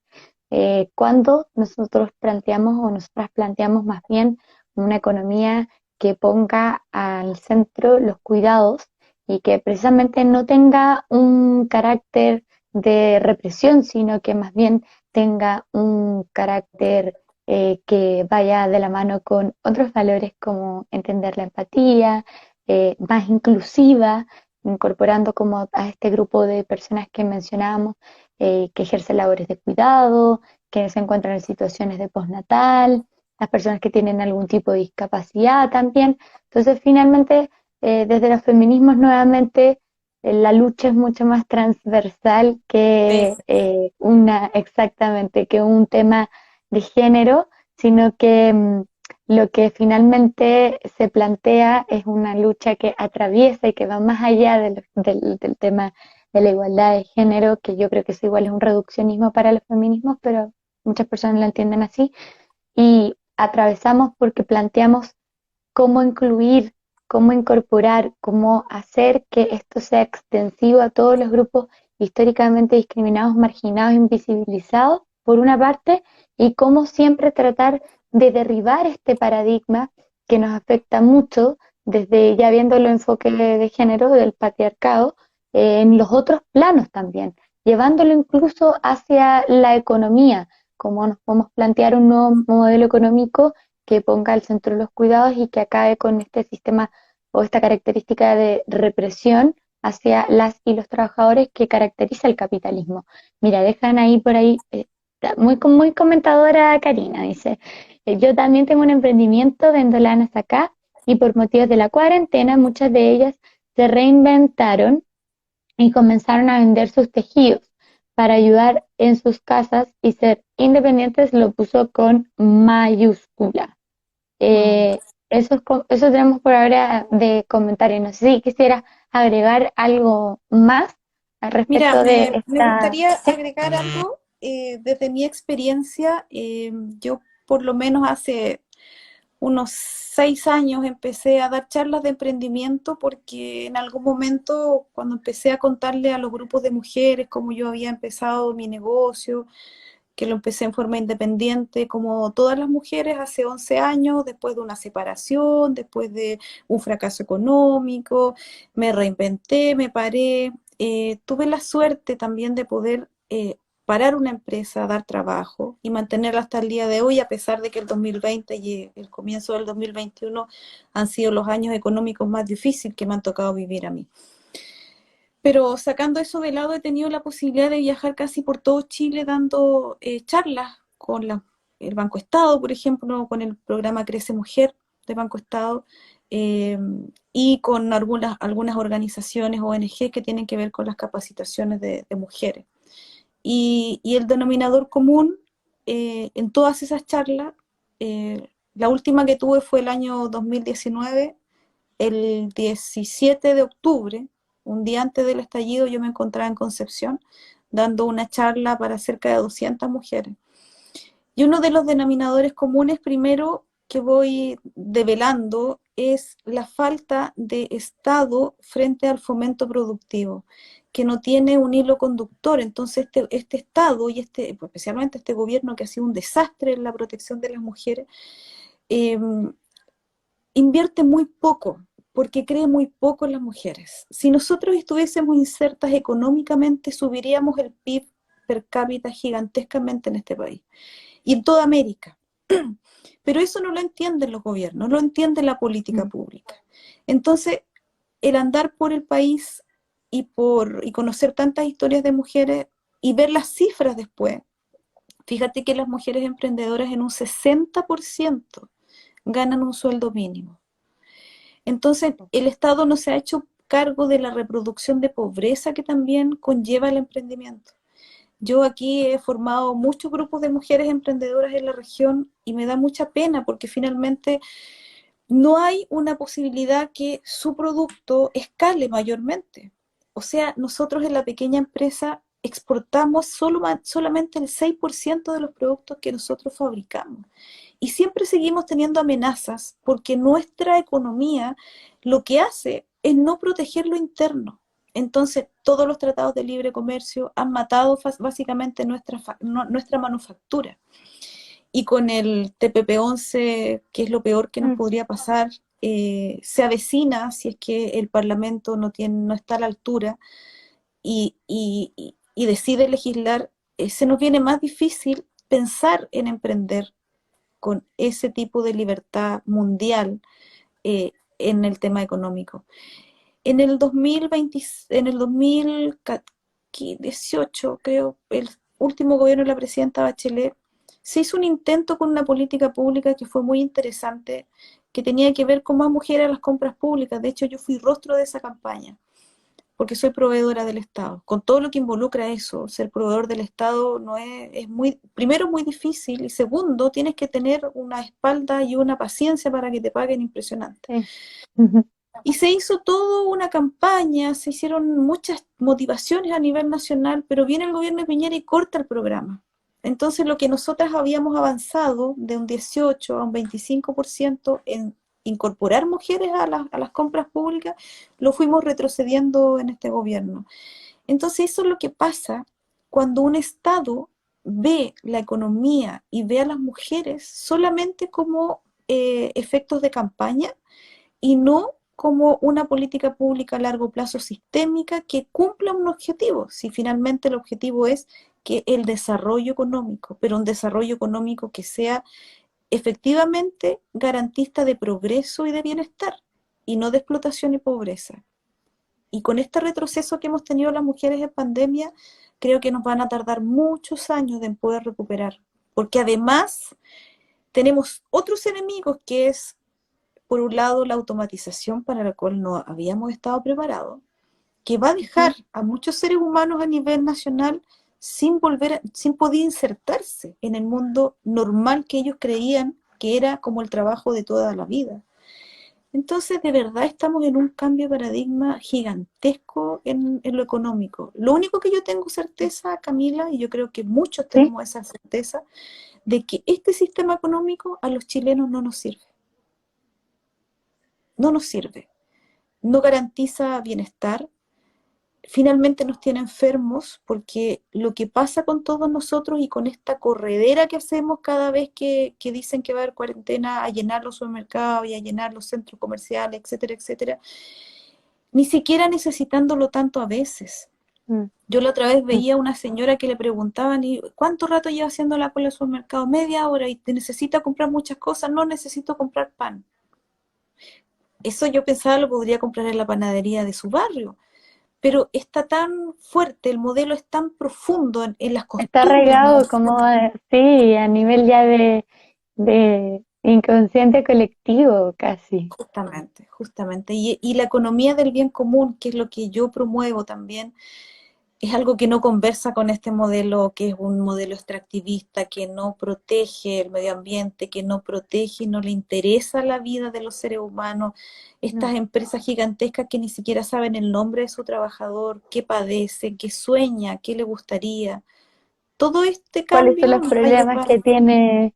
[SPEAKER 1] cuando nosotros planteamos o nosotras planteamos más bien una economía que ponga al centro los cuidados y que precisamente no tenga un carácter de represión, sino que más bien tenga un carácter que vaya de la mano con otros valores como entender la empatía, más inclusiva, incorporando como a este grupo de personas que mencionábamos, que ejercen labores de cuidado, que se encuentran en situaciones de postnatal, las personas que tienen algún tipo de discapacidad también. Entonces, finalmente, desde los feminismos nuevamente, la lucha es mucho más transversal que exactamente, que un tema de género, sino que lo que finalmente se plantea es una lucha que atraviesa y que va más allá del tema de la igualdad de género, que yo creo que eso igual es un reduccionismo para los feminismos, pero muchas personas lo entienden así, y atravesamos porque planteamos cómo incluir, cómo incorporar, cómo hacer que esto sea extensivo a todos los grupos históricamente discriminados, marginados, invisibilizados, por una parte, y cómo siempre tratar de derribar este paradigma que nos afecta mucho, desde ya viendo el enfoque de género del patriarcado, en los otros planos también, llevándolo incluso hacia la economía, como nos podemos plantear un nuevo modelo económico que ponga al centro los cuidados y que acabe con este sistema o esta característica de represión hacia las y los trabajadores que caracteriza el capitalismo. Mira, dejan ahí por ahí, muy comentadora Karina, dice, yo también tengo un emprendimiento, vendo lanas acá y por motivos de la cuarentena muchas de ellas se reinventaron y comenzaron a vender sus tejidos para ayudar en sus casas y ser independientes, lo puso con mayúscula.
[SPEAKER 2] Mm.
[SPEAKER 1] Eh, eso tenemos por ahora de comentario. No sé si quisiera agregar algo más al
[SPEAKER 2] Mira,
[SPEAKER 1] respecto de
[SPEAKER 2] me
[SPEAKER 1] esta...
[SPEAKER 2] gustaría
[SPEAKER 1] Sí,
[SPEAKER 2] agregar algo desde mi experiencia. Yo por lo menos hace unos 6 años empecé a dar charlas de emprendimiento porque en algún momento cuando empecé a contarle a los grupos de mujeres cómo yo había empezado mi negocio, que lo empecé en forma independiente, como todas las mujeres hace 11 años, después de una separación, después de un fracaso económico, me reinventé, me paré, tuve la suerte también de poder parar una empresa, dar trabajo y mantenerla hasta el día de hoy, a pesar de que el 2020 y el comienzo del 2021 han sido los años económicos más difíciles que me han tocado vivir a mí. Pero sacando eso de lado, he tenido la posibilidad de viajar casi por todo Chile dando charlas con el Banco Estado, por ejemplo, con el programa Crece Mujer de Banco Estado, eh, y con algunas organizaciones ONG que tienen que ver con las capacitaciones de mujeres. Y el denominador común en todas esas charlas, la última que tuve fue el año 2019, el 17 de octubre, un día antes del estallido, yo me encontraba en Concepción dando una charla para cerca de 200 mujeres. Y uno de los denominadores comunes primero que voy develando es la falta de Estado frente al fomento productivo, que no tiene un hilo conductor. Entonces este Estado y especialmente este gobierno que ha sido un desastre en la protección de las mujeres, eh, invierte muy poco porque cree muy poco en las mujeres. Si nosotros estuviésemos insertas económicamente, subiríamos el PIB per cápita gigantescamente en este país y en toda América. Pero eso no lo entienden los gobiernos, no lo entiende la política
[SPEAKER 1] mm,
[SPEAKER 2] pública. Entonces, el andar por el país y conocer tantas historias de mujeres y ver las cifras después, fíjate que las mujeres emprendedoras en un 60% ganan un sueldo mínimo. Entonces, el Estado no se ha hecho cargo de la reproducción de pobreza que también conlleva el emprendimiento. Yo aquí he formado muchos grupos de mujeres emprendedoras en la región y me da mucha pena porque finalmente no hay una posibilidad que su producto escale mayormente. O sea, nosotros en la pequeña empresa exportamos solamente el 6% de los productos que nosotros fabricamos. Y siempre seguimos teniendo amenazas porque nuestra economía lo que hace es no proteger lo interno. Entonces, todos los tratados de libre comercio han matado básicamente nuestra manufactura. Y con el TPP-11, que es lo peor que nos
[SPEAKER 1] mm,
[SPEAKER 2] podría pasar, se avecina, si es que el Parlamento no está a la altura y decide legislar, se nos viene más difícil pensar en emprender con ese tipo de libertad mundial en el tema económico. En el 2020, en el 2018, creo, el último gobierno de la presidenta Bachelet, se hizo un intento con una política pública que fue muy interesante, que tenía que ver con más mujeres a las compras públicas. De hecho, yo fui rostro de esa campaña, porque soy proveedora del Estado. Con todo lo que involucra eso, ser proveedor del Estado no es muy, primero muy difícil y segundo, tienes que tener una espalda y una paciencia para que te paguen impresionante.
[SPEAKER 1] sí. Ujú.
[SPEAKER 2] Y se hizo toda una campaña, se hicieron muchas motivaciones a nivel nacional, pero viene el gobierno de Piñera y corta el programa. Entonces, lo que nosotras habíamos avanzado de un 18 a un 25% en incorporar mujeres a las compras públicas, lo fuimos retrocediendo en este gobierno. Entonces, eso es lo que pasa cuando un Estado ve la economía y ve a las mujeres solamente como efectos de campaña y no como una política pública a largo plazo sistémica que cumpla un objetivo, si finalmente el objetivo es que el desarrollo económico, pero un desarrollo económico que sea efectivamente garantista de progreso y de bienestar, y no de explotación y pobreza. Y con este retroceso que hemos tenido las mujeres en pandemia, creo que nos van a tardar muchos años en poder recuperar, porque además tenemos otros enemigos que es por un lado, la automatización para la cual no habíamos estado preparados, que va a dejar
[SPEAKER 1] Ujú.
[SPEAKER 2] a muchos seres humanos a nivel nacional sin poder insertarse en el mundo normal que ellos creían que era como el trabajo de toda la vida. Entonces, de verdad estamos en un cambio de paradigma gigantesco en lo económico. Lo único que yo tengo certeza, Camila, y yo creo que muchos
[SPEAKER 1] ¿sí?
[SPEAKER 2] tenemos esa certeza, de que este sistema económico a los chilenos no nos sirve. No nos sirve. No garantiza bienestar. Finalmente nos tiene enfermos, porque lo que pasa con todos nosotros y con esta corredera que hacemos cada vez que dicen que va a haber cuarentena, a llenar los supermercados y a llenar los centros comerciales, etcétera, etcétera, ni siquiera necesitándolo tanto a veces.
[SPEAKER 1] Mm,
[SPEAKER 2] Yo la otra vez
[SPEAKER 1] mm.
[SPEAKER 2] veía a una señora que le preguntaban, ¿y cuánto rato lleva haciendo la cola al supermercado? Media hora, y te necesita comprar muchas cosas. No, necesito comprar pan. Eso yo pensaba lo podría comprar en la panadería de su barrio, pero está tan fuerte, el modelo es tan profundo en las
[SPEAKER 1] Está
[SPEAKER 2] costumbres
[SPEAKER 1] arraigado
[SPEAKER 2] nuestras.
[SPEAKER 1] como, sí, a nivel ya de inconsciente colectivo casi.
[SPEAKER 2] Justamente, justamente. Y la economía del bien común, que es lo que yo promuevo también, es algo que no conversa con este modelo, que es un modelo extractivista, que no protege el medio ambiente, que no protege y no le interesa la vida de los seres humanos.
[SPEAKER 1] No.
[SPEAKER 2] Estas empresas gigantescas que ni siquiera saben el nombre de su trabajador, qué padece, qué sueña, qué le gustaría. Todo este
[SPEAKER 1] ¿Cuáles son
[SPEAKER 2] cambio
[SPEAKER 1] los
[SPEAKER 2] nos va a
[SPEAKER 1] problemas
[SPEAKER 2] llevar,
[SPEAKER 1] que tiene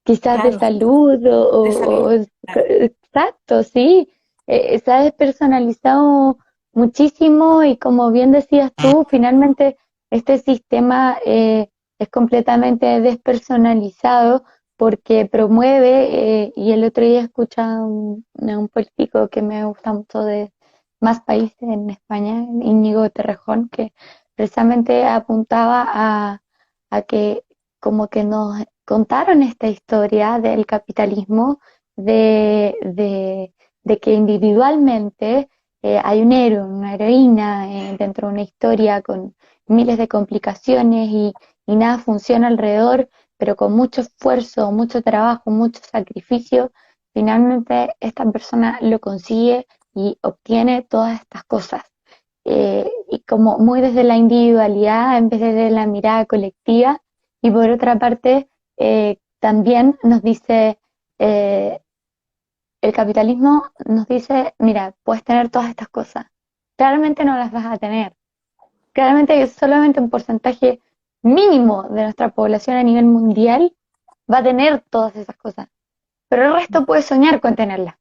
[SPEAKER 1] quizás de
[SPEAKER 2] claro,
[SPEAKER 1] salud
[SPEAKER 2] de salud. Claro.
[SPEAKER 1] exacto, sí, se ha despersonalizado muchísimo y como bien decías tú, finalmente este sistema es completamente despersonalizado porque promueve, y el otro día escuché a un político que me gusta mucho de Más Países en España, Íñigo Torrejón, que precisamente apuntaba a que como que nos contaron esta historia del capitalismo, de que individualmente hay un héroe, una heroína dentro de una historia con miles de complicaciones y nada funciona alrededor, pero con mucho esfuerzo, mucho trabajo, mucho sacrificio, finalmente esta persona lo consigue y obtiene todas estas cosas. Y como muy desde la individualidad en vez de desde la mirada colectiva, y por otra parte, también nos dice, eh, el capitalismo nos dice, mira, puedes tener todas estas cosas, claramente no las vas a tener, claramente solamente un porcentaje mínimo de nuestra población a nivel mundial va a tener todas esas cosas, pero el resto puede soñar con tenerlas.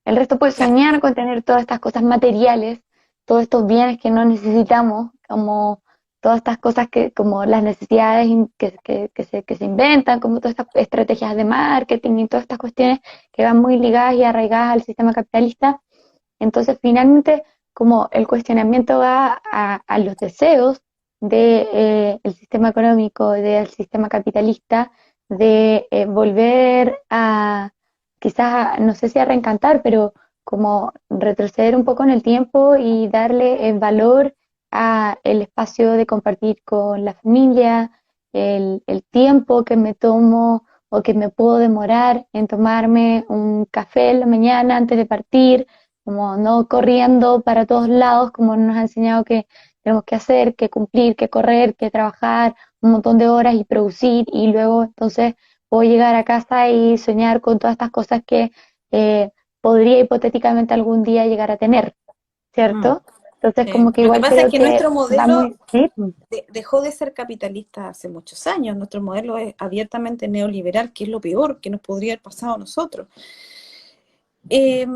[SPEAKER 1] El resto puede
[SPEAKER 2] Claro.
[SPEAKER 1] soñar con tener todas estas cosas materiales, todos estos bienes que no necesitamos, como todas estas cosas que, como las necesidades que se inventan, como todas estas estrategias de marketing y todas estas cuestiones que van muy ligadas y arraigadas al sistema capitalista. Entonces, finalmente, como el cuestionamiento va a los deseos del sistema económico, del sistema capitalista, de volver a, quizás, no sé si a reencantar, pero como retroceder un poco en el tiempo y darle valor a el espacio de compartir con la familia, el tiempo que me tomo o que me puedo demorar en tomarme un café en la mañana antes de partir, como no corriendo para todos lados, como nos ha enseñado que tenemos que hacer, que cumplir, que correr, que trabajar un montón de horas y producir, y luego entonces puedo llegar a casa y soñar con todas estas cosas que eh, podría hipotéticamente algún día llegar a tener,
[SPEAKER 2] Mm,
[SPEAKER 1] ¿cierto? Entonces
[SPEAKER 2] sí.
[SPEAKER 1] como que
[SPEAKER 2] Lo que
[SPEAKER 1] igual
[SPEAKER 2] pasa es
[SPEAKER 1] creo
[SPEAKER 2] que
[SPEAKER 1] que
[SPEAKER 2] nuestro
[SPEAKER 1] va
[SPEAKER 2] modelo
[SPEAKER 1] muy, sí,
[SPEAKER 2] dejó de ser capitalista hace muchos años. Nuestro modelo es abiertamente neoliberal, que es lo peor que nos podría haber pasado a nosotros. Eh,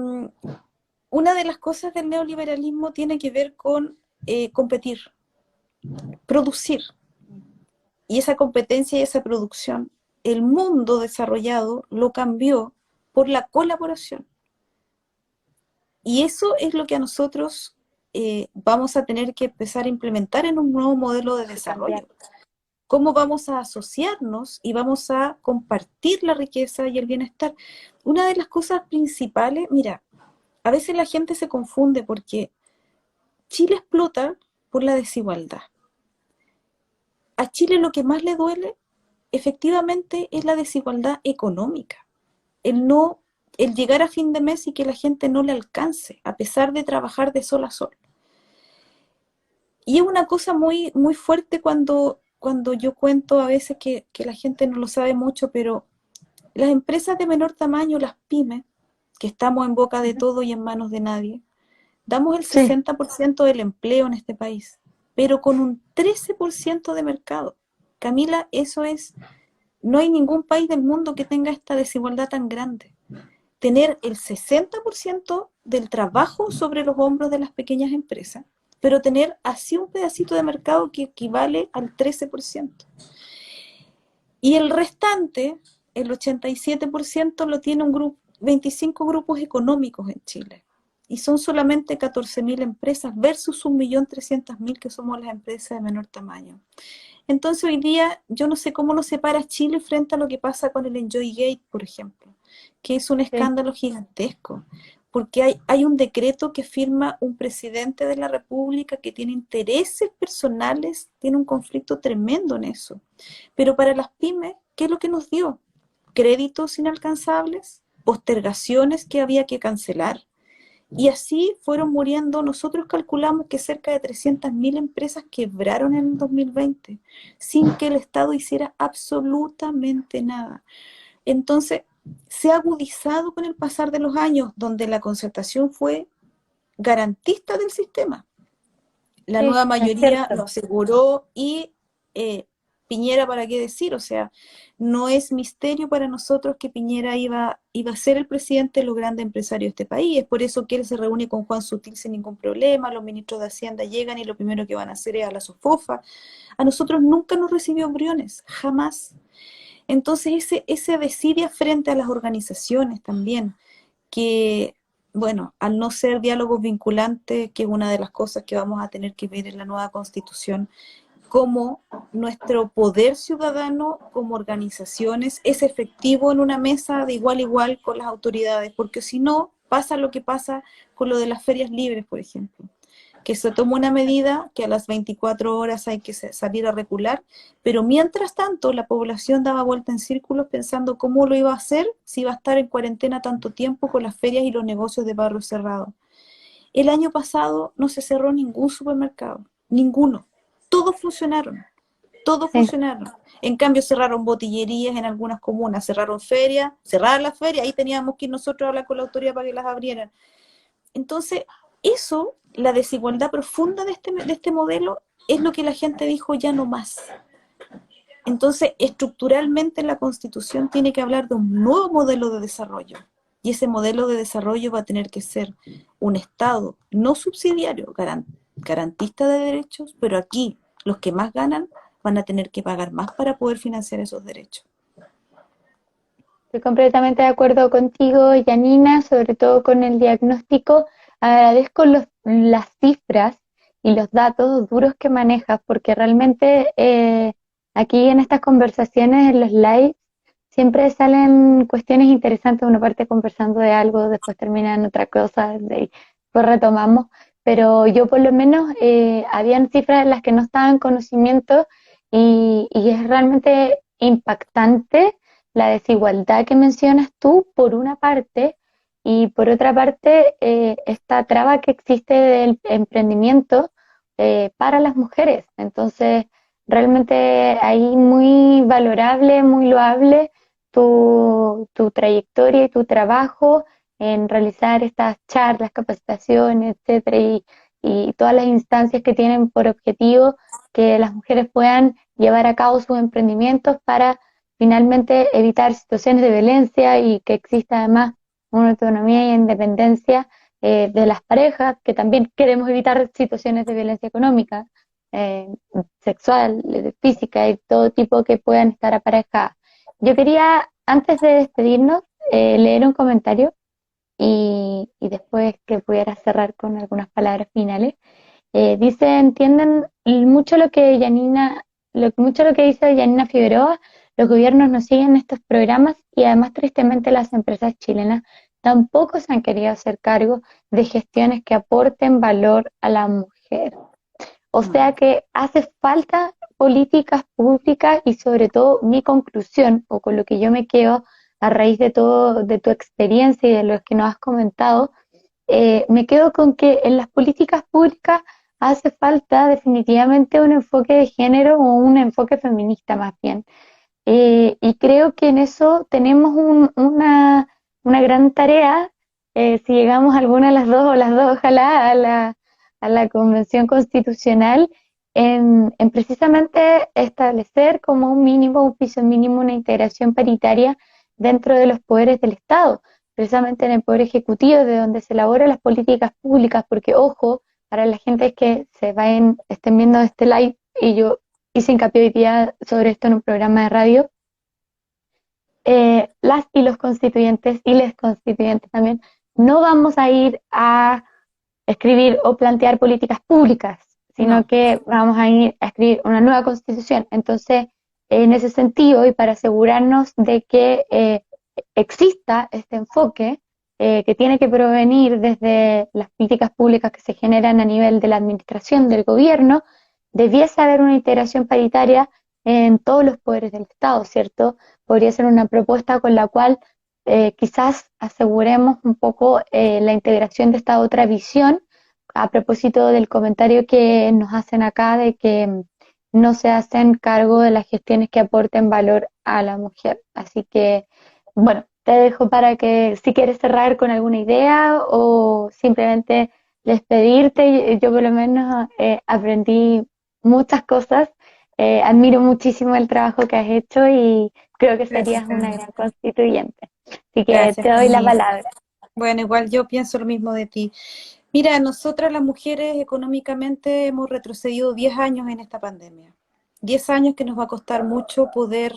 [SPEAKER 2] una de las cosas del neoliberalismo tiene que ver con competir, producir. Y esa competencia y esa producción, el mundo desarrollado lo cambió por la colaboración. Y eso es lo que a nosotros vamos a tener que empezar a implementar en un nuevo modelo de
[SPEAKER 1] cambiar.
[SPEAKER 2] desarrollo. Cómo vamos a asociarnos y vamos a compartir la riqueza y el bienestar. Una de las cosas principales, mira, a veces la gente se confunde porque Chile explota por la desigualdad. A Chile lo que más le duele efectivamente es la desigualdad económica, el no, el llegar a fin de mes y que la gente no le alcance, a pesar de trabajar de sol a sol. Y es una cosa muy, muy fuerte cuando cuando yo cuento a veces que la gente no lo sabe mucho, pero las empresas de menor tamaño, las pymes, que estamos en boca de todo y en manos de nadie, damos el
[SPEAKER 1] Sí,
[SPEAKER 2] 60% del empleo en este país, pero con un 13% de mercado. Camila, eso es, no hay ningún país del mundo que tenga esta desigualdad tan grande. Tener el 60% del trabajo sobre los hombros de las pequeñas empresas, pero tener así un pedacito de mercado que equivale al 13%. Y el restante, el 87%, lo tiene 25 grupos económicos en Chile. Y son solamente 14.000 empresas versus 1.300.000 que somos las empresas de menor tamaño. Entonces hoy día yo no sé cómo nos separa Chile frente a lo que pasa con el Enjoy Gate, por ejemplo, que es un
[SPEAKER 1] sí,
[SPEAKER 2] escándalo gigantesco, porque hay un decreto que firma un presidente de la República que tiene intereses personales, tiene un conflicto tremendo en eso. Pero para las pymes, ¿qué es lo que nos dio? Créditos inalcanzables, postergaciones que había que cancelar. Y así fueron muriendo. Nosotros calculamos que cerca de 300.000 empresas quebraron en el 2020 sin que el Estado hiciera absolutamente nada. Entonces, se ha agudizado con el pasar de los años, donde la concertación fue garantista del sistema. La
[SPEAKER 1] sí,
[SPEAKER 2] nueva
[SPEAKER 1] es
[SPEAKER 2] mayoría
[SPEAKER 1] cierto.
[SPEAKER 2] lo aseguró y Piñera, ¿para qué decir? O sea, no es misterio para nosotros que Piñera iba a ser el presidente de los grandes empresarios de este país. Es por eso que él se reúne con Juan Sutil sin ningún problema, los ministros de Hacienda llegan y lo primero que van a hacer es a la SOFOFA. A nosotros nunca nos recibió Briones, jamás. Entonces, ese desidia frente a las organizaciones también, que, bueno, al no ser diálogos vinculantes, que es una de las cosas que vamos a tener que ver en la nueva constitución, cómo nuestro poder ciudadano como organizaciones es efectivo en una mesa de igual a igual con las autoridades, porque si no, pasa lo que pasa con lo de las ferias libres, por ejemplo, que se toma una medida que a las 24 horas hay que salir a recular, pero mientras tanto la población daba vuelta en círculos pensando cómo lo iba a hacer si iba a estar en cuarentena tanto tiempo con las ferias y los negocios de barrio cerrados. El año pasado no se cerró ningún supermercado, ninguno. Todos funcionaron, todos
[SPEAKER 1] Sí.
[SPEAKER 2] funcionaron. En cambio cerraron botillerías en algunas comunas, cerraron ferias, cerraron las ferias, ahí teníamos que ir nosotros a hablar con la autoridad para que las abrieran. Entonces, eso, la desigualdad profunda de este modelo, es lo que la gente dijo ya no más. Entonces, estructuralmente la Constitución tiene que hablar de un nuevo modelo de desarrollo. Y ese modelo de desarrollo va a tener que ser un Estado no subsidiario, garantista de derechos, pero aquí los que más ganan van a tener que pagar más para poder financiar esos derechos.
[SPEAKER 1] Estoy completamente de acuerdo contigo, Janina, sobre todo con el diagnóstico. Agradezco las cifras y los datos duros que manejas, porque realmente aquí en estas conversaciones, en los lives, siempre salen cuestiones interesantes. Una parte conversando de algo, después termina en otra cosa, después retomamos. Pero yo por lo menos habían cifras en las que no estaba en conocimiento y es realmente impactante la desigualdad que mencionas tú, por una parte, y por otra parte, esta traba que existe del emprendimiento para las mujeres. Entonces, realmente ahí muy valorable, muy loable tu trayectoria y tu trabajo en realizar estas charlas, capacitaciones, etcétera, y todas las instancias que tienen por objetivo que las mujeres puedan llevar a cabo sus emprendimientos para finalmente evitar situaciones de violencia y que exista además una autonomía y independencia de las parejas, que también queremos evitar situaciones de violencia económica, eh, sexual, física y todo tipo que puedan estar aparejadas. Yo quería, antes de despedirnos, leer un comentario y después que pudiera cerrar con algunas palabras finales. Dice, entienden mucho lo que mucho lo que dice Yanina Figueroa, los gobiernos no siguen estos programas y además tristemente las empresas chilenas tampoco se han querido hacer cargo de gestiones que aporten valor a la mujer. O sea que hace falta políticas públicas y sobre todo mi conclusión o con lo que yo me quedo a raíz de todo, de tu experiencia y de lo que nos has comentado, me quedo con que en las políticas públicas hace falta definitivamente un enfoque de género o un enfoque feminista más bien. Y creo que en eso tenemos una gran tarea, si llegamos a alguna de las dos o las dos, ojalá, a la Convención Constitucional, en precisamente establecer como un mínimo, un piso mínimo, una integración paritaria dentro de los poderes del Estado, precisamente en el Poder Ejecutivo, de donde se elaboran las políticas públicas, porque ojo, para la gente que estén viendo este live, y yo hice hincapié hoy día sobre esto en un programa de radio, las y los constituyentes y les constituyentes también, no vamos a ir a escribir o plantear políticas públicas, sino
[SPEAKER 2] No,
[SPEAKER 1] que vamos a ir a escribir una nueva constitución. Entonces, en ese sentido, y para asegurarnos de que exista este enfoque, que tiene que provenir desde las políticas públicas que se generan a nivel de la administración del gobierno, debiese haber una integración paritaria en todos los poderes del Estado, ¿cierto? Podría ser una propuesta con la cual quizás aseguremos un poco la integración de esta otra visión a propósito del comentario que nos hacen acá de que no se hacen cargo de las gestiones que aporten valor a la mujer. Así que, bueno, te dejo para que si quieres cerrar con alguna idea o simplemente despedirte. Yo por lo menos aprendí muchas cosas. Admiro muchísimo el trabajo que has hecho y creo que
[SPEAKER 2] gracias,
[SPEAKER 1] serías una
[SPEAKER 2] Cami.
[SPEAKER 1] gran constituyente. Así que
[SPEAKER 2] Gracias,
[SPEAKER 1] te doy la
[SPEAKER 2] Cami.
[SPEAKER 1] palabra.
[SPEAKER 2] Bueno, igual yo pienso lo mismo de ti. Mira, nosotras las mujeres económicamente hemos retrocedido 10 años en esta pandemia. 10 años que nos va a costar mucho poder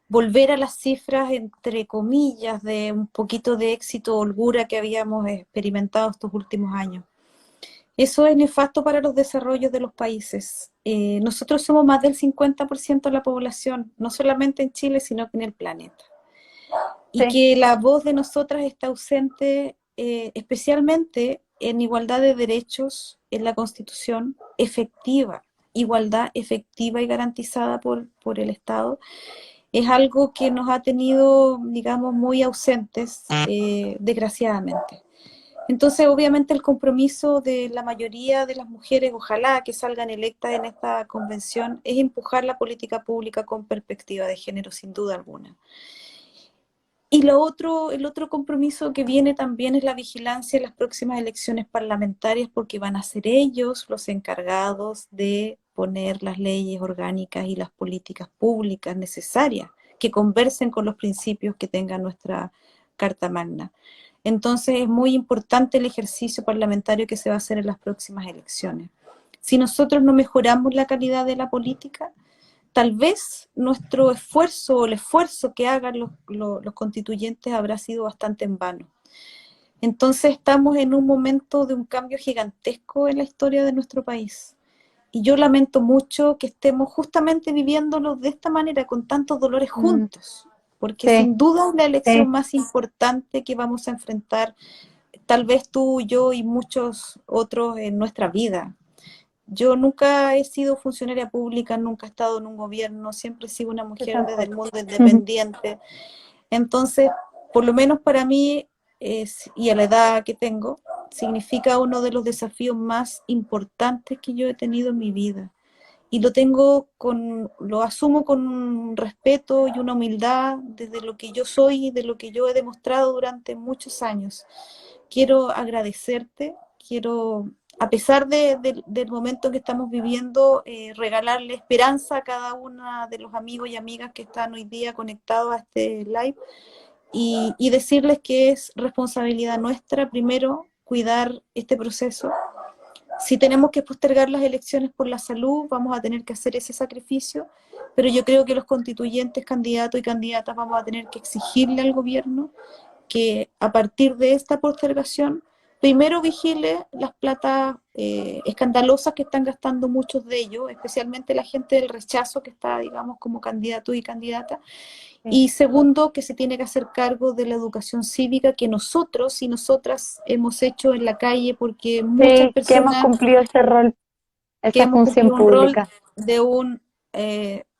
[SPEAKER 2] volver a las cifras, entre comillas, de un poquito de éxito o holgura que habíamos experimentado estos últimos años. Eso es nefasto para los desarrollos de los países. Nosotros somos más del 50% de la población, no solamente en Chile, sino que en el planeta. Y
[SPEAKER 1] Sí,
[SPEAKER 2] que la voz de nosotras está ausente, especialmente en igualdad de derechos en la Constitución efectiva, igualdad efectiva y garantizada por el Estado, es algo que nos ha tenido, digamos, muy ausentes, desgraciadamente. Entonces, obviamente, el compromiso de la mayoría de las mujeres, ojalá que salgan electas en esta convención, es empujar la política pública con perspectiva de género, sin duda alguna. Y el otro compromiso que viene también es la vigilancia en las próximas elecciones parlamentarias, porque van a ser ellos los encargados de poner las leyes orgánicas y las políticas públicas necesarias, que conversen con los principios que tenga nuestra Carta Magna. Entonces es muy importante el ejercicio parlamentario que se va a hacer en las próximas elecciones. Si nosotros no mejoramos la calidad de la política, tal vez nuestro esfuerzo o el esfuerzo que hagan los constituyentes habrá sido bastante en vano. Entonces estamos en un momento de un cambio gigantesco en la historia de nuestro país. Y yo lamento mucho que estemos justamente viviéndolo de esta manera, con tantos dolores
[SPEAKER 1] mm,
[SPEAKER 2] juntos, porque
[SPEAKER 1] sí,
[SPEAKER 2] sin duda es la
[SPEAKER 1] sí,
[SPEAKER 2] elección más importante que vamos a enfrentar, tal vez tú, yo y muchos otros en nuestra vida. Yo nunca he sido funcionaria pública, nunca he estado en un gobierno, siempre he sido una
[SPEAKER 1] yo
[SPEAKER 2] mujer desde el
[SPEAKER 1] tampoco.
[SPEAKER 2] mundo independiente. Entonces, por lo menos para mí, y a la edad que tengo, significa uno de los desafíos más importantes que yo he tenido en mi vida. Y lo asumo con un respeto y una humildad desde lo que yo soy y de lo que yo he demostrado durante muchos años. Quiero agradecerte, quiero, a pesar del momento que estamos viviendo, regalarle esperanza a cada una de los amigos y amigas que están hoy día conectados a este live y decirles que es responsabilidad nuestra, primero, cuidar este proceso. Si tenemos que postergar las elecciones por la salud, vamos a tener que hacer ese sacrificio, pero yo creo que los constituyentes, candidatos y candidatas, vamos a tener que exigirle al gobierno que a partir de esta postergación, primero vigile las platas escandalosas que están gastando muchos de ellos, especialmente la gente del rechazo que está, digamos, como candidato y candidata,
[SPEAKER 1] Sí.
[SPEAKER 2] y segundo, que se tiene que hacer cargo de la educación cívica que nosotros y nosotras hemos hecho en la calle, porque muchas
[SPEAKER 1] Sí, que hemos
[SPEAKER 2] personas
[SPEAKER 1] cumplido ese rol,
[SPEAKER 2] que
[SPEAKER 1] esa
[SPEAKER 2] hemos
[SPEAKER 1] función
[SPEAKER 2] cumplido un rol
[SPEAKER 1] pública.
[SPEAKER 2] de un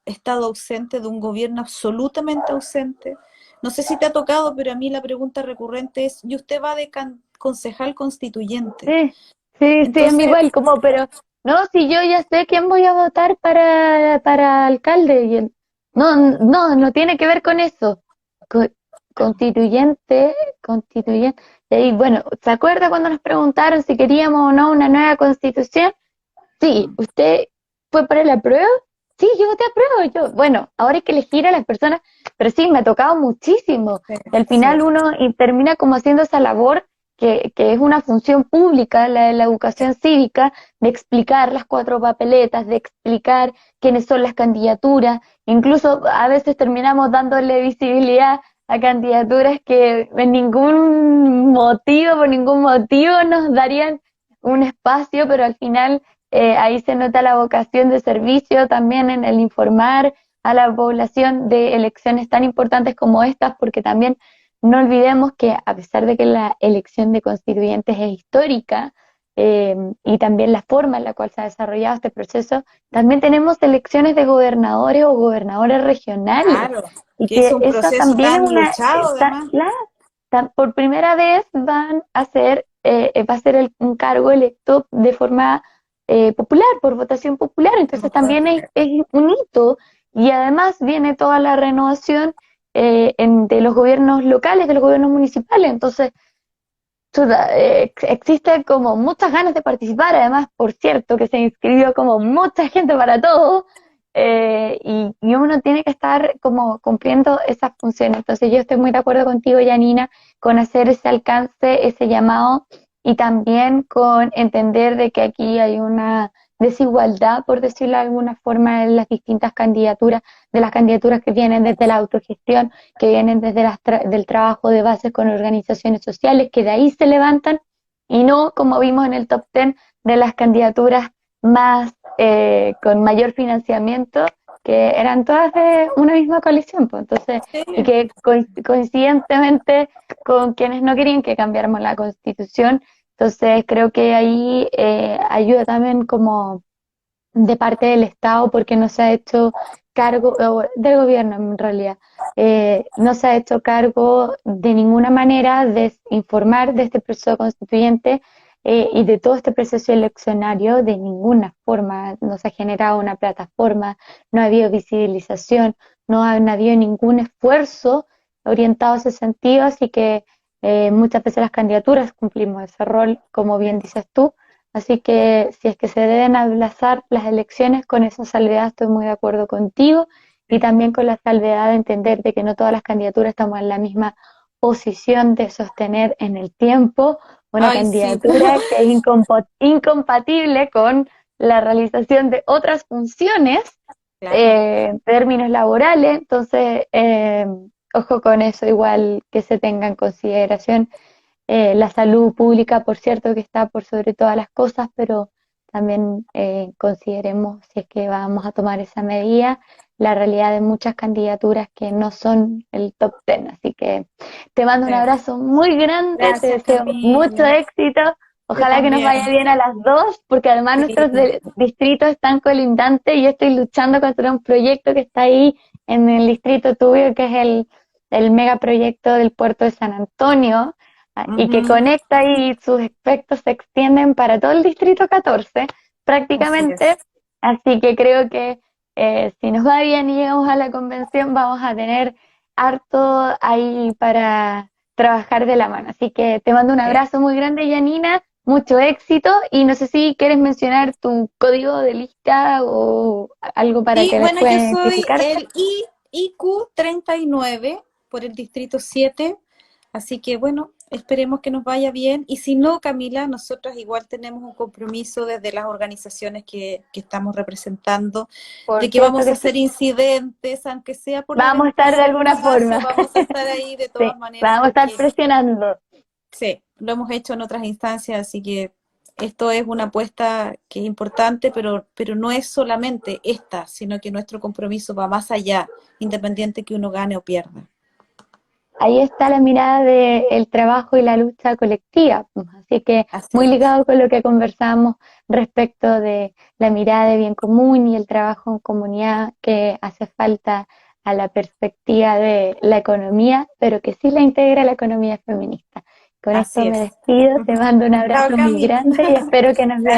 [SPEAKER 2] Estado ausente, de un gobierno absolutamente ausente. No sé si te ha tocado, pero a mí la pregunta recurrente es, ¿y usted va de concejal constituyente?
[SPEAKER 1] Sí, sí, sí, a mí
[SPEAKER 2] Entonces,
[SPEAKER 1] igual, como, pero no, si yo ya sé quién voy a votar para alcalde. No, no, no tiene que ver con eso. Co- constituyente, constituyente. Y bueno, ¿se acuerda cuando nos preguntaron si queríamos o no una nueva constitución? Sí, ¿usted fue para la prueba? Sí, yo voté a prueba. Yo, bueno, ahora hay que elegir a las personas, pero sí, me ha tocado muchísimo.
[SPEAKER 2] Sí,
[SPEAKER 1] Y al
[SPEAKER 2] sí,
[SPEAKER 1] final uno y termina como haciendo esa labor que es una función pública, la de la educación cívica, de explicar las cuatro papeletas, de explicar quiénes son las candidaturas. Incluso a veces terminamos dándole visibilidad a candidaturas que en ningún motivo, por ningún motivo nos darían un espacio, pero al final ahí se nota la vocación de servicio también en el informar a la población de elecciones tan importantes como estas, porque también no olvidemos que a pesar de que la elección de constituyentes es histórica y también la forma en la cual se ha desarrollado este proceso, también tenemos elecciones de gobernadores o gobernadores regionales
[SPEAKER 2] claro,
[SPEAKER 1] y
[SPEAKER 2] que es
[SPEAKER 1] que
[SPEAKER 2] un
[SPEAKER 1] eso
[SPEAKER 2] proceso
[SPEAKER 1] también es
[SPEAKER 2] tan
[SPEAKER 1] una,
[SPEAKER 2] luchado además.
[SPEAKER 1] por primera vez van a ser, va a ser un cargo electo de forma popular, por votación popular, entonces también es un hito y además viene toda la renovación de los gobiernos locales, de los gobiernos municipales, entonces existe como muchas ganas de participar, además, por cierto, que se inscribió como mucha gente para todo, y uno tiene que estar como cumpliendo esas funciones. Entonces yo estoy muy de acuerdo contigo, Janina, con hacer ese alcance, ese llamado, y también con entender de que aquí hay una desigualdad, por decirlo de alguna forma, en las distintas candidaturas, de las candidaturas que vienen desde la autogestión, que vienen desde del trabajo de base con organizaciones sociales, que de ahí se levantan, y no como vimos en el top 10 de las candidaturas más con mayor financiamiento, que eran todas de una misma coalición, pues, entonces,
[SPEAKER 2] Sí,
[SPEAKER 1] y que coincidentemente con quienes no querían que cambiáramos la constitución, entonces creo que ahí ayuda también como de parte del Estado porque no se ha hecho cargo, o del gobierno en realidad, no se ha hecho cargo de ninguna manera de informar de este proceso constituyente y de todo este proceso eleccionario de ninguna forma. No se ha generado una plataforma, no ha habido visibilización, no ha habido ningún esfuerzo orientado a ese sentido, así que muchas veces las candidaturas cumplimos ese rol, como bien dices tú. Así que si es que se deben aplazar las elecciones, con esa salvedad estoy muy de acuerdo contigo y
[SPEAKER 2] sí.
[SPEAKER 1] también con la salvedad de entender de que no todas las candidaturas estamos en la misma posición de sostener en el tiempo una
[SPEAKER 2] Ay, sí,
[SPEAKER 1] candidatura que es incompatible con la realización de otras funciones
[SPEAKER 2] claro.
[SPEAKER 1] en términos laborales. Entonces, ojo con eso, igual que se tenga en consideración la salud pública, por cierto, que está por sobre todas las cosas, pero también consideremos, si es que vamos a tomar esa medida, la realidad de muchas candidaturas que no son el top 10. Así que te mando un
[SPEAKER 2] Sí.
[SPEAKER 1] abrazo muy grande, te
[SPEAKER 2] Gracias,
[SPEAKER 1] deseo mucho
[SPEAKER 2] Camila.
[SPEAKER 1] éxito.
[SPEAKER 2] Yo
[SPEAKER 1] Ojalá que nos
[SPEAKER 2] también.
[SPEAKER 1] vaya bien a las dos, porque además
[SPEAKER 2] Sí,
[SPEAKER 1] nuestros distritos están colindantes y yo estoy luchando contra un proyecto que está ahí en el distrito tuyo, que es el megaproyecto del puerto de San Antonio, y que
[SPEAKER 2] ujú,
[SPEAKER 1] conecta y sus efectos se extienden para todo el distrito 14
[SPEAKER 2] así
[SPEAKER 1] prácticamente,
[SPEAKER 2] es.
[SPEAKER 1] así que creo que si nos va bien y llegamos a la convención vamos a tener harto ahí para trabajar de la mano. Así que te mando un
[SPEAKER 2] Sí.
[SPEAKER 1] abrazo muy grande, Janina, mucho éxito y no sé si quieres mencionar tu código de lista o algo para
[SPEAKER 2] Y
[SPEAKER 1] que les
[SPEAKER 2] bueno, yo
[SPEAKER 1] pueda
[SPEAKER 2] soy
[SPEAKER 1] identificarte.
[SPEAKER 2] el IQ 39 por el distrito 7, así que bueno, esperemos que nos vaya bien. Y si no, Camila, nosotros igual tenemos un compromiso desde las organizaciones que estamos representando,
[SPEAKER 1] Por
[SPEAKER 2] de que
[SPEAKER 1] cierto
[SPEAKER 2] vamos a
[SPEAKER 1] que
[SPEAKER 2] hacer
[SPEAKER 1] sí,
[SPEAKER 2] incidentes, aunque sea por la
[SPEAKER 1] vamos a estar de
[SPEAKER 2] ventana, por
[SPEAKER 1] alguna
[SPEAKER 2] si acaso,
[SPEAKER 1] forma.
[SPEAKER 2] vamos a estar ahí de
[SPEAKER 1] Sí,
[SPEAKER 2] todas maneras,
[SPEAKER 1] vamos a estar
[SPEAKER 2] porque
[SPEAKER 1] presionando.
[SPEAKER 2] sí, lo hemos hecho en otras instancias, así que esto es una apuesta que es importante, pero no es solamente esta, sino que nuestro compromiso va más allá, independiente que uno gane o pierda.
[SPEAKER 1] Ahí está la mirada del trabajo y la lucha colectiva. Pues. Así que
[SPEAKER 2] Así
[SPEAKER 1] muy
[SPEAKER 2] es.
[SPEAKER 1] ligado con lo que conversamos respecto de la mirada de bien común y el trabajo en comunidad que hace falta a la perspectiva de la economía, pero que sí la integra la economía feminista. Con esto
[SPEAKER 2] Así
[SPEAKER 1] me
[SPEAKER 2] es.
[SPEAKER 1] despido, te mando un
[SPEAKER 2] Chao,
[SPEAKER 1] abrazo muy
[SPEAKER 2] Cami.
[SPEAKER 1] grande y espero que nos veamos.